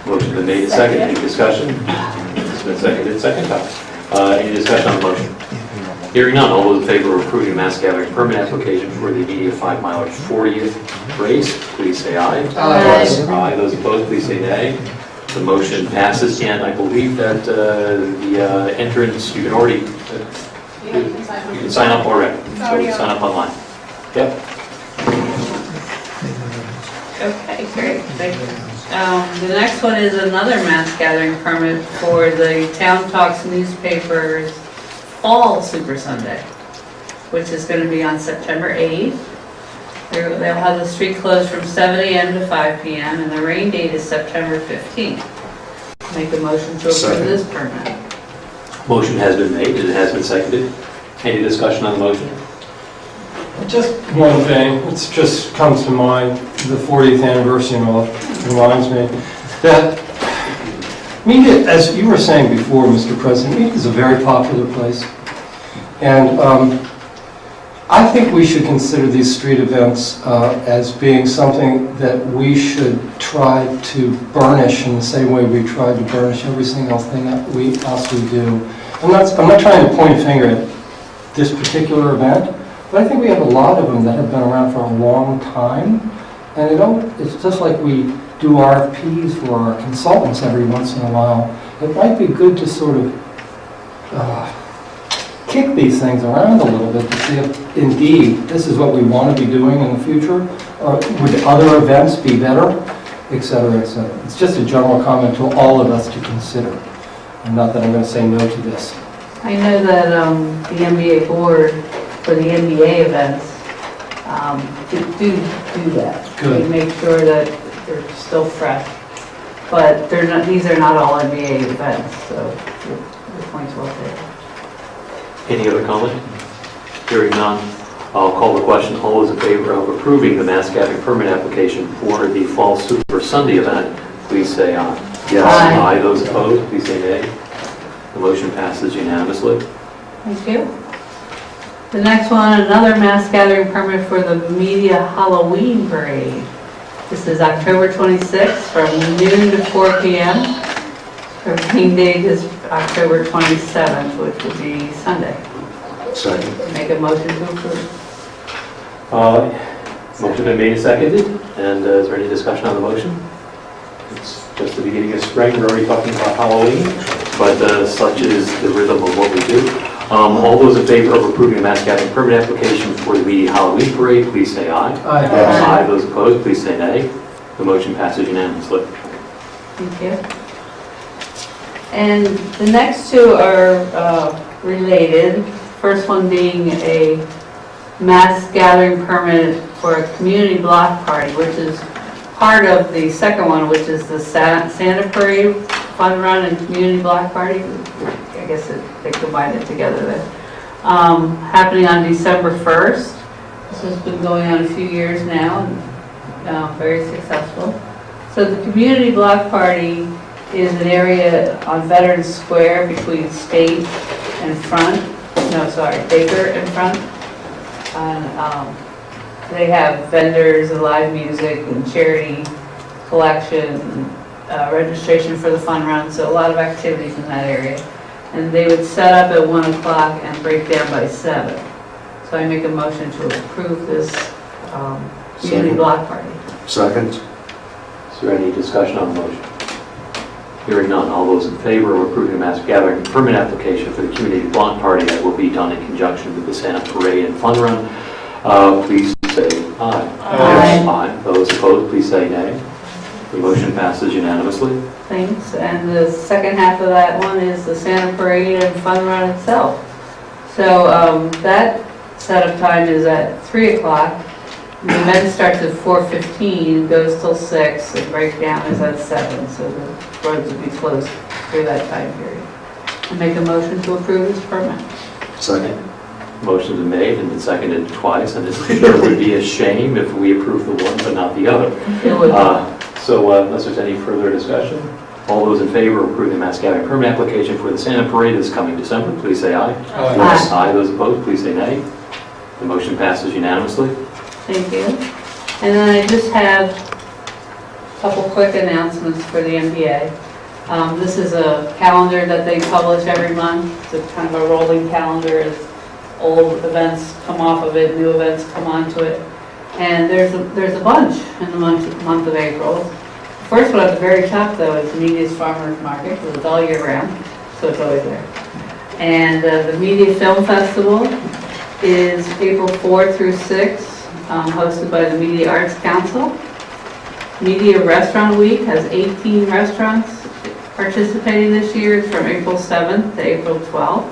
Motion been made and seconded. Any discussion? It's been seconded. Second time. Any discussion on the motion? Hearing none, all those in favor of approving the mass gathering permit application for the immediate 5-mile 40th race, please say aye. Aye. Aye. Those opposed, please say nay. The motion passes, and I believe that the entrance, you can already, you can sign up already. So you can sign up online. Yep. Okay, great, thank you. The next one is another mass gathering permit for the Town Talks newspaper's Fall Super Sunday, which is going to be on September 8th. They'll have the street closed from 7 a.m. to 5 p.m. and the rain date is September 15th. Make a motion to approve this permit. Motion has been made, and it has been seconded. Any discussion on the motion? Just one thing, it just comes to mind, the 40th anniversary reminds me that Media, as you were saying before, Mr. President, Media is a very popular place. And I think we should consider these street events as being something that we should try to burnish in the same way we tried to burnish every single thing that we do. I'm not trying to point a finger at this particular event, but I think we have a lot of them that have been around for a long time. And it's just like we do RFPs for our consultants every once in a while. It might be good to sort of kick these things around a little bit to see if indeed this is what we want to be doing in the future, or would other events be better, et cetera, et cetera. It's just a general comment to all of us to consider. And not that I'm going to say no to this. I know that the NBA board for the NBA events do that. Good. They make sure that they're still fresh. But these are not all NBA events, so your point's well taken. Any other comment? Hearing none, I'll call the question. All those in favor of approving the mass gathering permit application for the Fall Super Sunday event, please say aye. Yes. Aye. Aye. Those opposed, please say nay. The motion passes unanimously. Thank you. The next one, another mass gathering permit for the Media Halloween Parade. This is October 26th from noon to 4 p.m. The rain date is October 27th, which would be Sunday. Second. Make a motion to approve. Motion been made and seconded. And is there any discussion on the motion? It's just the beginning of spring. We're already talking about Halloween, but such is the rhythm of what we do. All those in favor of approving the mass gathering permit application for the Media Halloween Parade, please say aye. Aye. Aye. Those opposed, please say nay. The motion passes unanimously. Thank you. And the next two are related. First one being a mass gathering permit for a community block party, which is part of the second one, which is the Santa Parade Fun Run and Community Block Party. I guess they combined it together there. Happening on December 1st. This has been going on a few years now, and very successful. So the Community Block Party is an area on Veterans Square between State and Front. No, sorry, Baker and Front. And they have vendors and live music and charity collection, registration for the fun run, so a lot of activities in that area. And they would set up at 1 o'clock and break down by 7. So I make a motion to approve this community Second. block party. Second. Is there any discussion on the motion? Hearing none, all those in favor of approving the mass gathering permit application for the community block party that will be done in conjunction with the Santa Parade and Fun Run, please say aye. Aye. Aye. Those opposed, please say nay. The motion passes unanimously. Thanks. And the second half of that one is the Santa Parade and Fun Run itself. So that setup time is at 3 o'clock. The event starts at 4:15, goes till 6, and breakdown is at 7, so the roads will be closed through that time period. I make a motion to approve this permit. Second. Motion's been made and been seconded twice, and it would be a shame if we approve the one but not the other. It would. So unless there's any further discussion, all those in favor of approving the mass gathering permit application for the Santa Parade this coming December, please say aye. Aye. Aye. Those opposed, please say nay. The motion passes unanimously. Thank you. And then I just have a couple quick announcements for the MBA. This is a calendar that they publish every month. It's a kind of a rolling calendar as old events come off of it, new events come onto it. And there's a bunch in the month of April. The first one at the very top, though, is Media's Farmers Market, because it's all year round, so it's always there. And the Media Film Festival is April 4th through 6th. Hosted by the Media Arts Council. Media Restaurant Week has 18 restaurants participating this year. It's from April 7th to April 12th.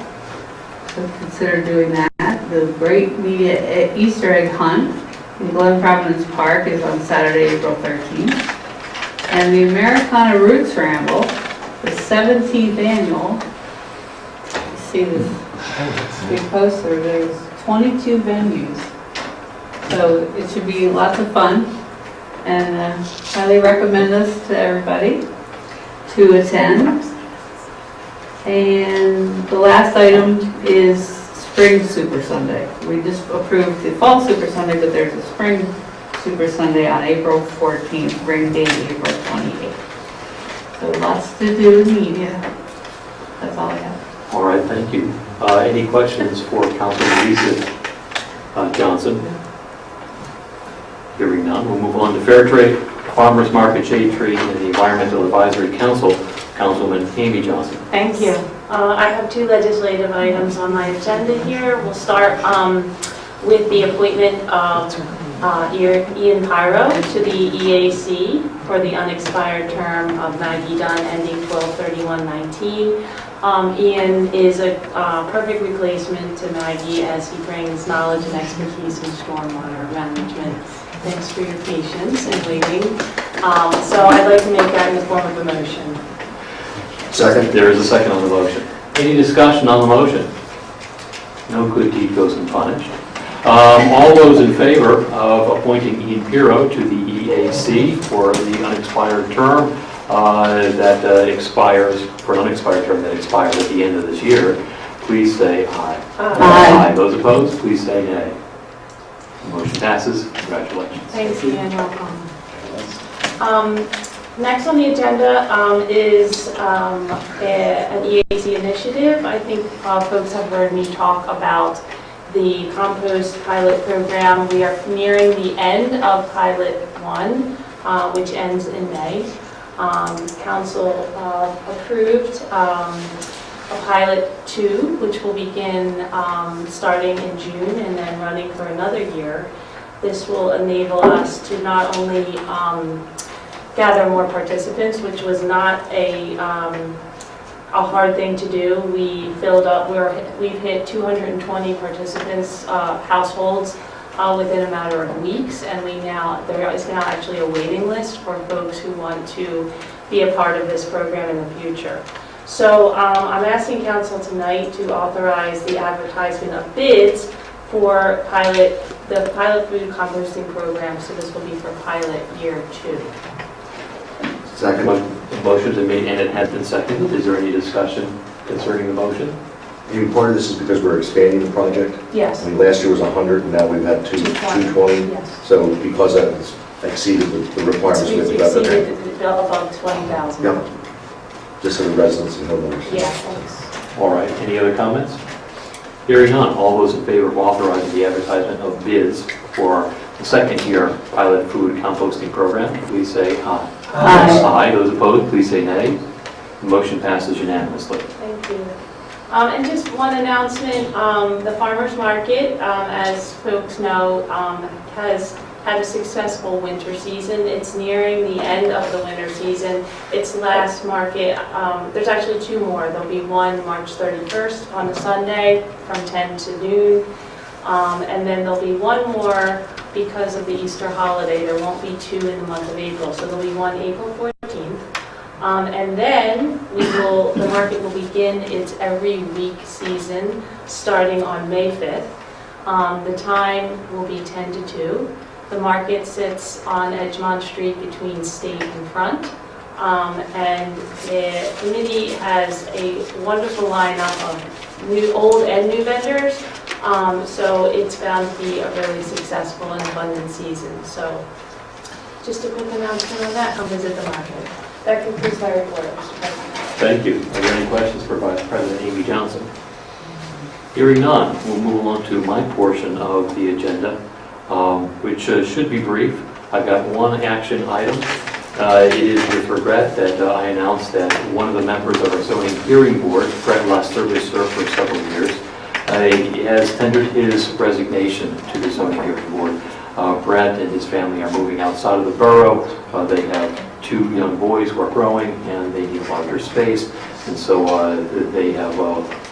So consider doing that. The Great Media Easter Egg Hunt in Glen Providence Park is on Saturday, April 13th. And the Americana Roots Ramble, the 17th annual. You see this big poster, there's 22 venues. So it should be lots of fun, and highly recommend this to everybody to attend. And the last item is Spring Super Sunday. We just approved the Fall Super Sunday, but there's a Spring Super Sunday on April 14th, rain date April 28th. So lots to do in media. That's all I have. All right, thank you. Any questions for Councilman Lisa Johnson? Hearing none, we'll move on to Fair Trade, Farmers Market, Shade Tree, and the Environmental Advisory Council. Councilman Amy Johnson. Thank you. I have 2 legislative items on my agenda here. We'll start with the appointment of Ian Pyro to the EAC for the unexpired term of Maggie Dunn ending 12/31/19. Ian is a perfect replacement to Maggie as he brings knowledge and expertise in stormwater management. Thanks for your patience and waiting. So I'd like to make that in the form of a motion. Second. There is a second on the motion. Any discussion on the motion? No good deed goes unpunished. All those in favor of appointing Ian Pirro to the EAC for the unexpired term that expires, for an unexpired term that expires at the end of this year, please say aye. Aye. Those opposed, please say nay. The motion passes. Congratulations. Thanks, Ian. Welcome. Next on the agenda is an EAC initiative. I think folks have heard me talk about the compost pilot program. We are nearing the end of pilot 1, which ends in May. Council approved a pilot 2, which will begin starting in June and then running for another year. This will enable us to not only gather more participants, which was not a hard thing to do. We filled up, we've hit 220 participants, households, within a matter of weeks, and there is now actually a waiting list for folks who want to be a part of this program in the future. So I'm asking council tonight to authorize the advertisement of bids for the pilot food composting program. So this will be for pilot year 2. Second. Motion's been made and it has been seconded. Is there any discussion concerning the motion? Maybe part of this is because we're expanding the project. Yes. I mean, last year was 100, and now we've had 220. Yes. So because that exceeded the requirements, we have to It's go. exceeded above 20,000. Yep. Just so the residents and homeowners. Yeah, thanks. All right, any other comments? Hearing none, all those in favor of authorizing the advertisement of bids for the second-year pilot food composting program, please say aye. Aye. Those opposed, please say nay. The motion passes unanimously. Thank you. And just one announcement, the farmer's market, as folks know, has had a successful winter season. It's nearing the end of the winter season. Its last market, there's actually two more. There'll be one March 31st on a Sunday from 10 to noon. And then there'll be one more because of the Easter holiday. There won't be two in the month of April. So there'll be one April 14th. And then the market will begin its every week season starting on May 5th. The time will be 10 to 2. The market sits on Edgemont Street between State and Front. And the committee has a wonderful lineup of old and new vendors. So it's found to be a really successful and abundant season. So just a quick announcement on that. Come visit the market. That concludes my report, Mr. President. Thank you. Are there any questions for Vice President Amy Johnson? Hearing none, we'll move on to my portion of the agenda, which should be brief. I've got one action item. It is with regret that I announced that one of the members of our zoning hearing board, Brett Lester, who served for several years, has tendered his resignation to the zoning hearing board. Brett and his family are moving outside of the borough. They have 2 young boys who are growing and they need a larger space, and so they have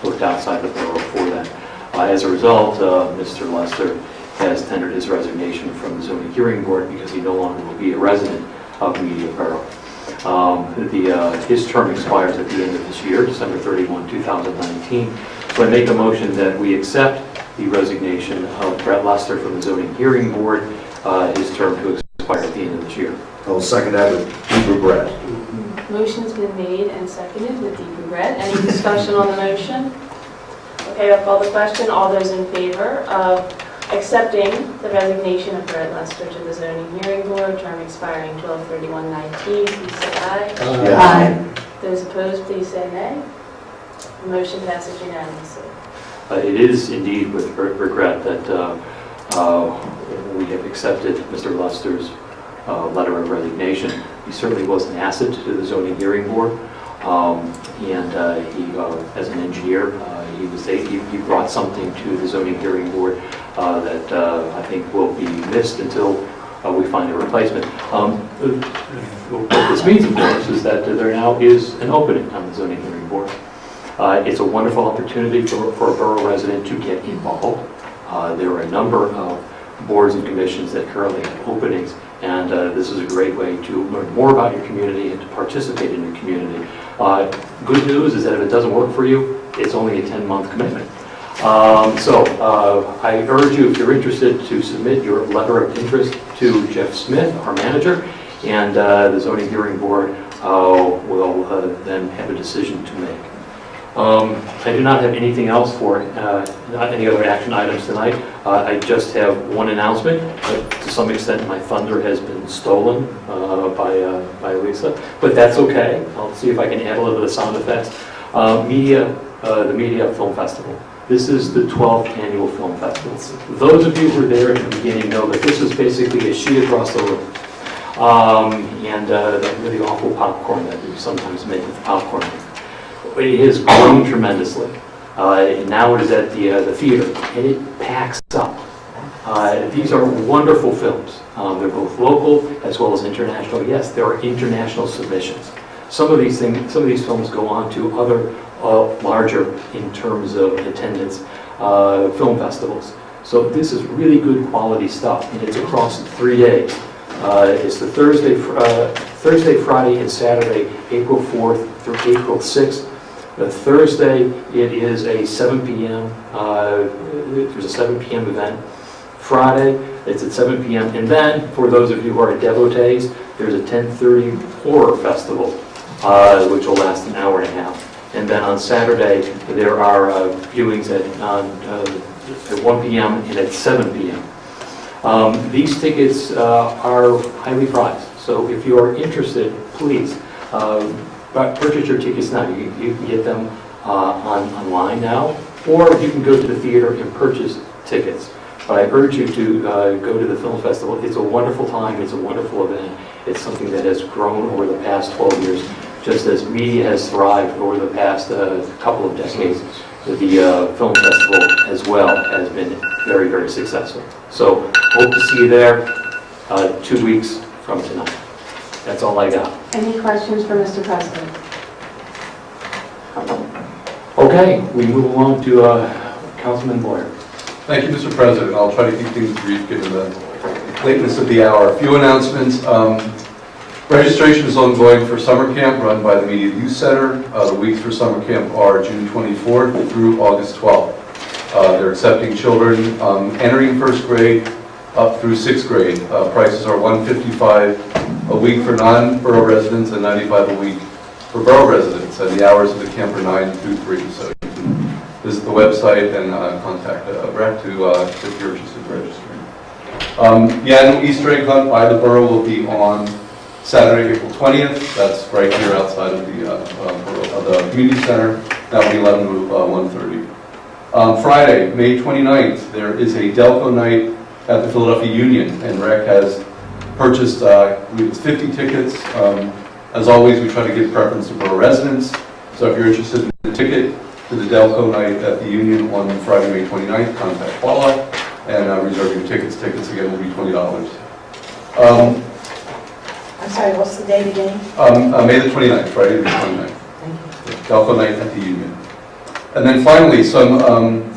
looked outside the borough for that. As a result, Mr. Lester has tendered his resignation from the zoning hearing board because he no longer will be a resident of Media Borough. His term expires at the end of this year, December 31, 2019. So I make a motion that we accept the resignation of Brett Lester from the zoning hearing board, his term to expire at the end of this year. I will second that with deep regret. Motion's been made and seconded with deep regret. Any discussion on the motion? Okay, I'll call the question. All those in favor of accepting the resignation of Brett Lester to the zoning hearing board, term expiring 12/31/19, please say aye. Aye. Those opposed, please say nay. The motion passes unanimously. It is indeed with regret that we have accepted Mr. Lester's letter of resignation. He certainly was an asset to the zoning hearing board, and he, as an engineer, he brought something to the zoning hearing board that I think will be missed until we find a replacement. What this means, of course, is that there now is an opening on the zoning hearing board. It's a wonderful opportunity for a borough resident to get involved. There are a number of boards and commissions that currently have openings, and this is a great way to learn more about your community and to participate in your community. Good news is that if it doesn't work for you, it's only a 10-month commitment. I urge you, if you're interested, to submit your letter of interest to Jeff Smith, our manager, and the zoning hearing board will then have a decision to make. I do not have anything else for not any other action items tonight. I just have one announcement. To some extent, my thunder has been stolen by Lisa, but that's okay. I'll see if I can add a little bit of sound effects. The Media Film Festival. This is the 12th annual film festival. Those of you who were there at the beginning know that this is basically a sheet across the room. And that really awful popcorn that we sometimes make with popcorn. It has grown tremendously. And now it is at the theater, and it packs up. These are wonderful films. They're both local as well as international. Yes, there are international submissions. Some of these films go on to other larger, in terms of attendance, film festivals. So this is really good quality stuff, and it's across 3 days. It's the Thursday, Friday, and Saturday, April 4th through April 6th. The Thursday, it is a 7 p.m. There's a 7 p.m. event. Friday, it's at 7 p.m. And then, for those of you who are devotees, there's a 10:30 horror festival, which will last an hour and a half. And then on Saturday, there are viewings at 1 p.m. and at 7 p.m. These tickets are highly prized, so if you are interested, please purchase your tickets now. You can get them online now, or you can go to the theater and purchase tickets. But I urge you to go to the film festival. It's a wonderful time. It's a wonderful event. It's something that has grown over the past 12 years, just as media has thrived over the past couple of decades. The film festival as well has been very, very successful. So hope to see you there 2 weeks from tonight. That's all I got. Any questions for Mr. President? Okay, we move along to Councilman Boyer. Thank you, Mr. President. I'll try to keep things brief given the lateness of the hour. A few announcements. Registration is ongoing for summer camp run by the Media Youth Center. The weeks for summer camp are June 24th through August 12th. They're accepting children entering first grade up through sixth grade. Prices are $155 a week for non-borough residents and $95 a week for borough residents. And the hours of the camp are 9 through 3. So you can visit the website and contact a rep if you're interested in registering. The annual Easter egg hunt by the borough will be on Saturday, April 20th. That's right here outside of the community center. That will be 11 to 1:30. Friday, May 29th, there is a Delco night at the Philadelphia Union, and Rec has purchased, I believe it's 50 tickets. As always, we try to give preference to borough residents. So if you're interested in the ticket to the Delco night at the Union on Friday, May 29th, contact Paula and reserve your tickets. Tickets again will be $20. I'm sorry, what's the date again? May the 29th, Friday the 29th. Delco night at the Union. And then finally, some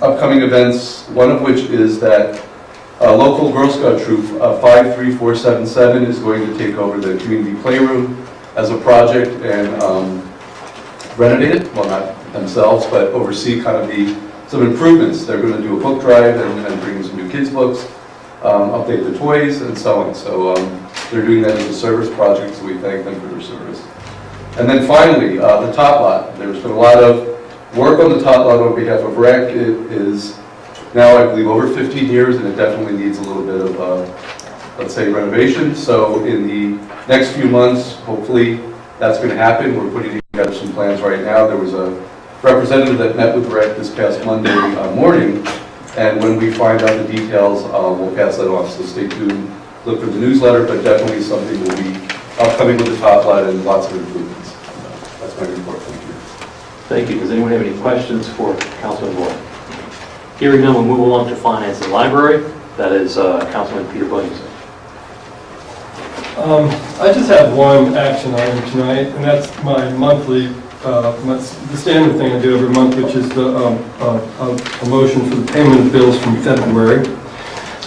upcoming events, one of which is that local Girl Scout troop 53477 is going to take over the community playroom as a project and renovate it, well not themselves, but oversee kind of some improvements. They're going to do a book drive and bring in some new kids' books, update the toys and so on. So they're doing that as a service project, so we thank them for their service. And then finally, the top lot. There's been a lot of work on the top lot on behalf of Rec. It is now, I believe, over 15 years, and it definitely needs a little bit of, let's say, renovation. So in the next few months, hopefully, that's going to happen. We're putting together some plans right now. There was a representative that met with Rec this past Monday morning, and when we find out the details, we'll pass that off. So stay tuned. Look for the newsletter, but definitely something will be upcoming with the top lot and lots of improvements. That's my report. Thank you. Thank you. Does anyone have any questions for Councilman Boyer? Hearing none, we'll move along to Finance and Library. That is Councilman Peter Williamson. I just have one action item tonight, and that's my monthly, the standard thing I do every month, which is a motion for the payment of bills from February.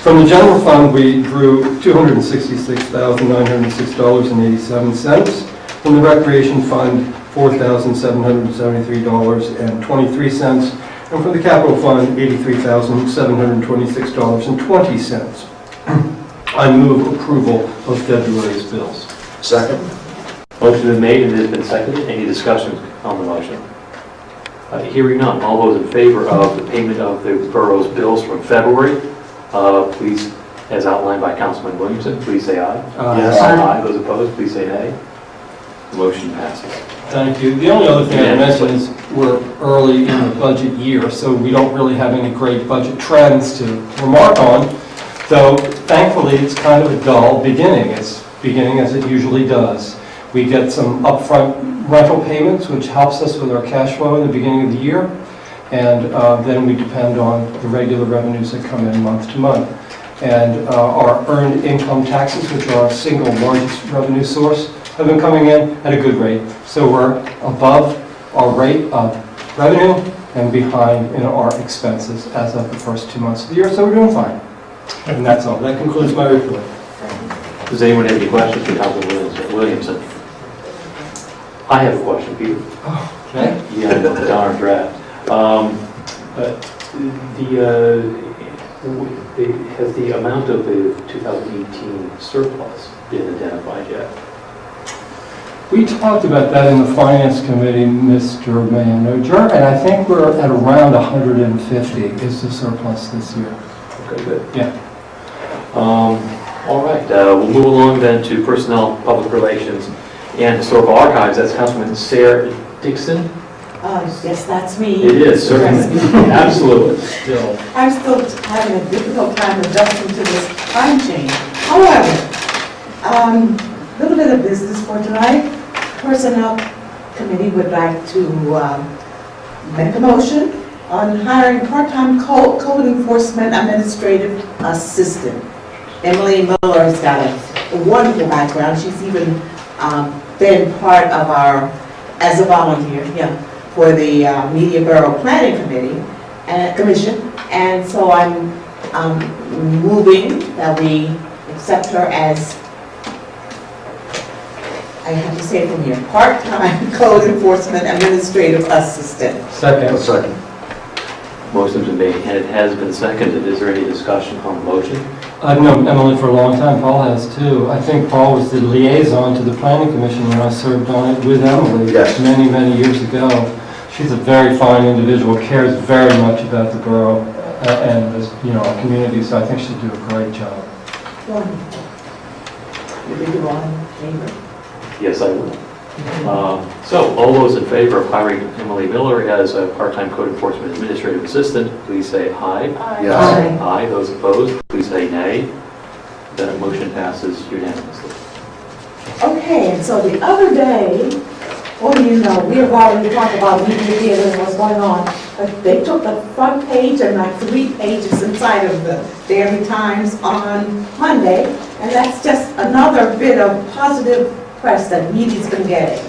From the general fund, we drew $266,906.87. From the recreation fund, $4,773.23. And from the capital fund, $83,726.20. I move approval of February's bills. Second. Motion is made and it has been seconded. Any discussion on the motion? Hearing none. All those in favor of the payment of the borough's bills from February, please, as outlined by Councilman Williamson, please say aye. Yes. Aye. Those opposed, please say nay. The motion passes. Thank you. The only other thing I mentioned is we're early in the budget year, so we don't really have any great budget trends to remark on. So thankfully, it's kind of a dull beginning. It's beginning as it usually does. We get some upfront rental payments, which helps us with our cash flow in the beginning of the year. And then we depend on the regular revenues that come in month to month. And our earned income taxes, which are our single largest revenue source, have been coming in at a good rate. So we're above our rate of revenue and behind in our expenses as of the first 2 months of the year. So we're doing fine. And that's all. That concludes my report. Does anyone have any questions for Councilman Williamson? I have a question, Peter. Oh, okay. Yeah, I know, the darn draft. Has the amount of the 2018 surplus been identified yet? We talked about that in the Finance Committee, Mr. Manager, and I think we're at around 150 is the surplus this year. Okay, good. Yeah. All right, we'll move along then to Personnel, Public Relations, and Historical Archives. That's Councilman Sarah Dixon. Yes, that's me. It is, certainly. Absolutely. Still. I'm still having a difficult time adjusting to this time change. However, little bit of business for tonight. Personnel Committee would like to make a motion on hiring part-time code enforcement administrative assistant. Emily Miller has got a wonderful background. She's even been part of our, as a volunteer, for the Media Borough Planning Commission. And so I'm moving that we accept her as, I have to say it from here, part-time code enforcement administrative assistant. Second. Second. Motion's been made and it has been seconded. Is there any discussion on the motion? I've known Emily for a long time, Paul has too. I think Paul was the liaison to the planning commission when I served on it with Emily many, many years ago. She's a very fine individual, cares very much about the borough and our community, so I think she'll do a great job. Wonderful. Would you all in favor? Yes, I will. So, all those in favor of hiring Emily Miller as a part-time code enforcement administrative assistant, please say aye. Aye. Yes. Aye. Those opposed, please say nay. That motion passes unanimously. Okay, and so the other day, we have already talked about media theater and what's going on, but they took the front page and like 3 pages inside of the Daily Times on Monday, and that's just another bit of positive press that media's been getting.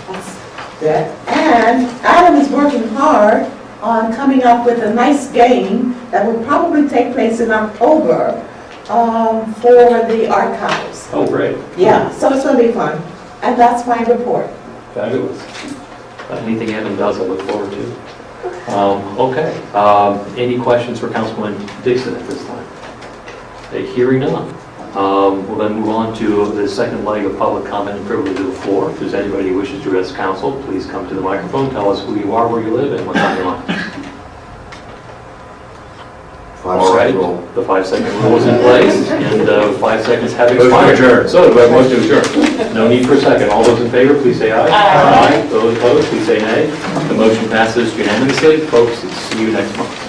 That's good. And Adam is working hard on coming up with a nice game that will probably take place in October for the archives. Oh, great. Yeah, so it's going to be fun. And that's my report. Fabulous. Anything Evan does, I look forward to. Okay. Any questions for Councilman Dixon at this time? Hearing none. We'll then move on to the second leg of public comment and privilege of the floor. If there's anybody who wishes to address council, please come to the microphone, tell us who you are, where you live, and what's on your mind. All right, the 5-second rule is in place, and 5 seconds have expired. So, do I have a motion to adjourn? No need for a second. All those in favor, please say aye. Aye. Those opposed, please say nay. The motion passes unanimously. Folks, see you next month.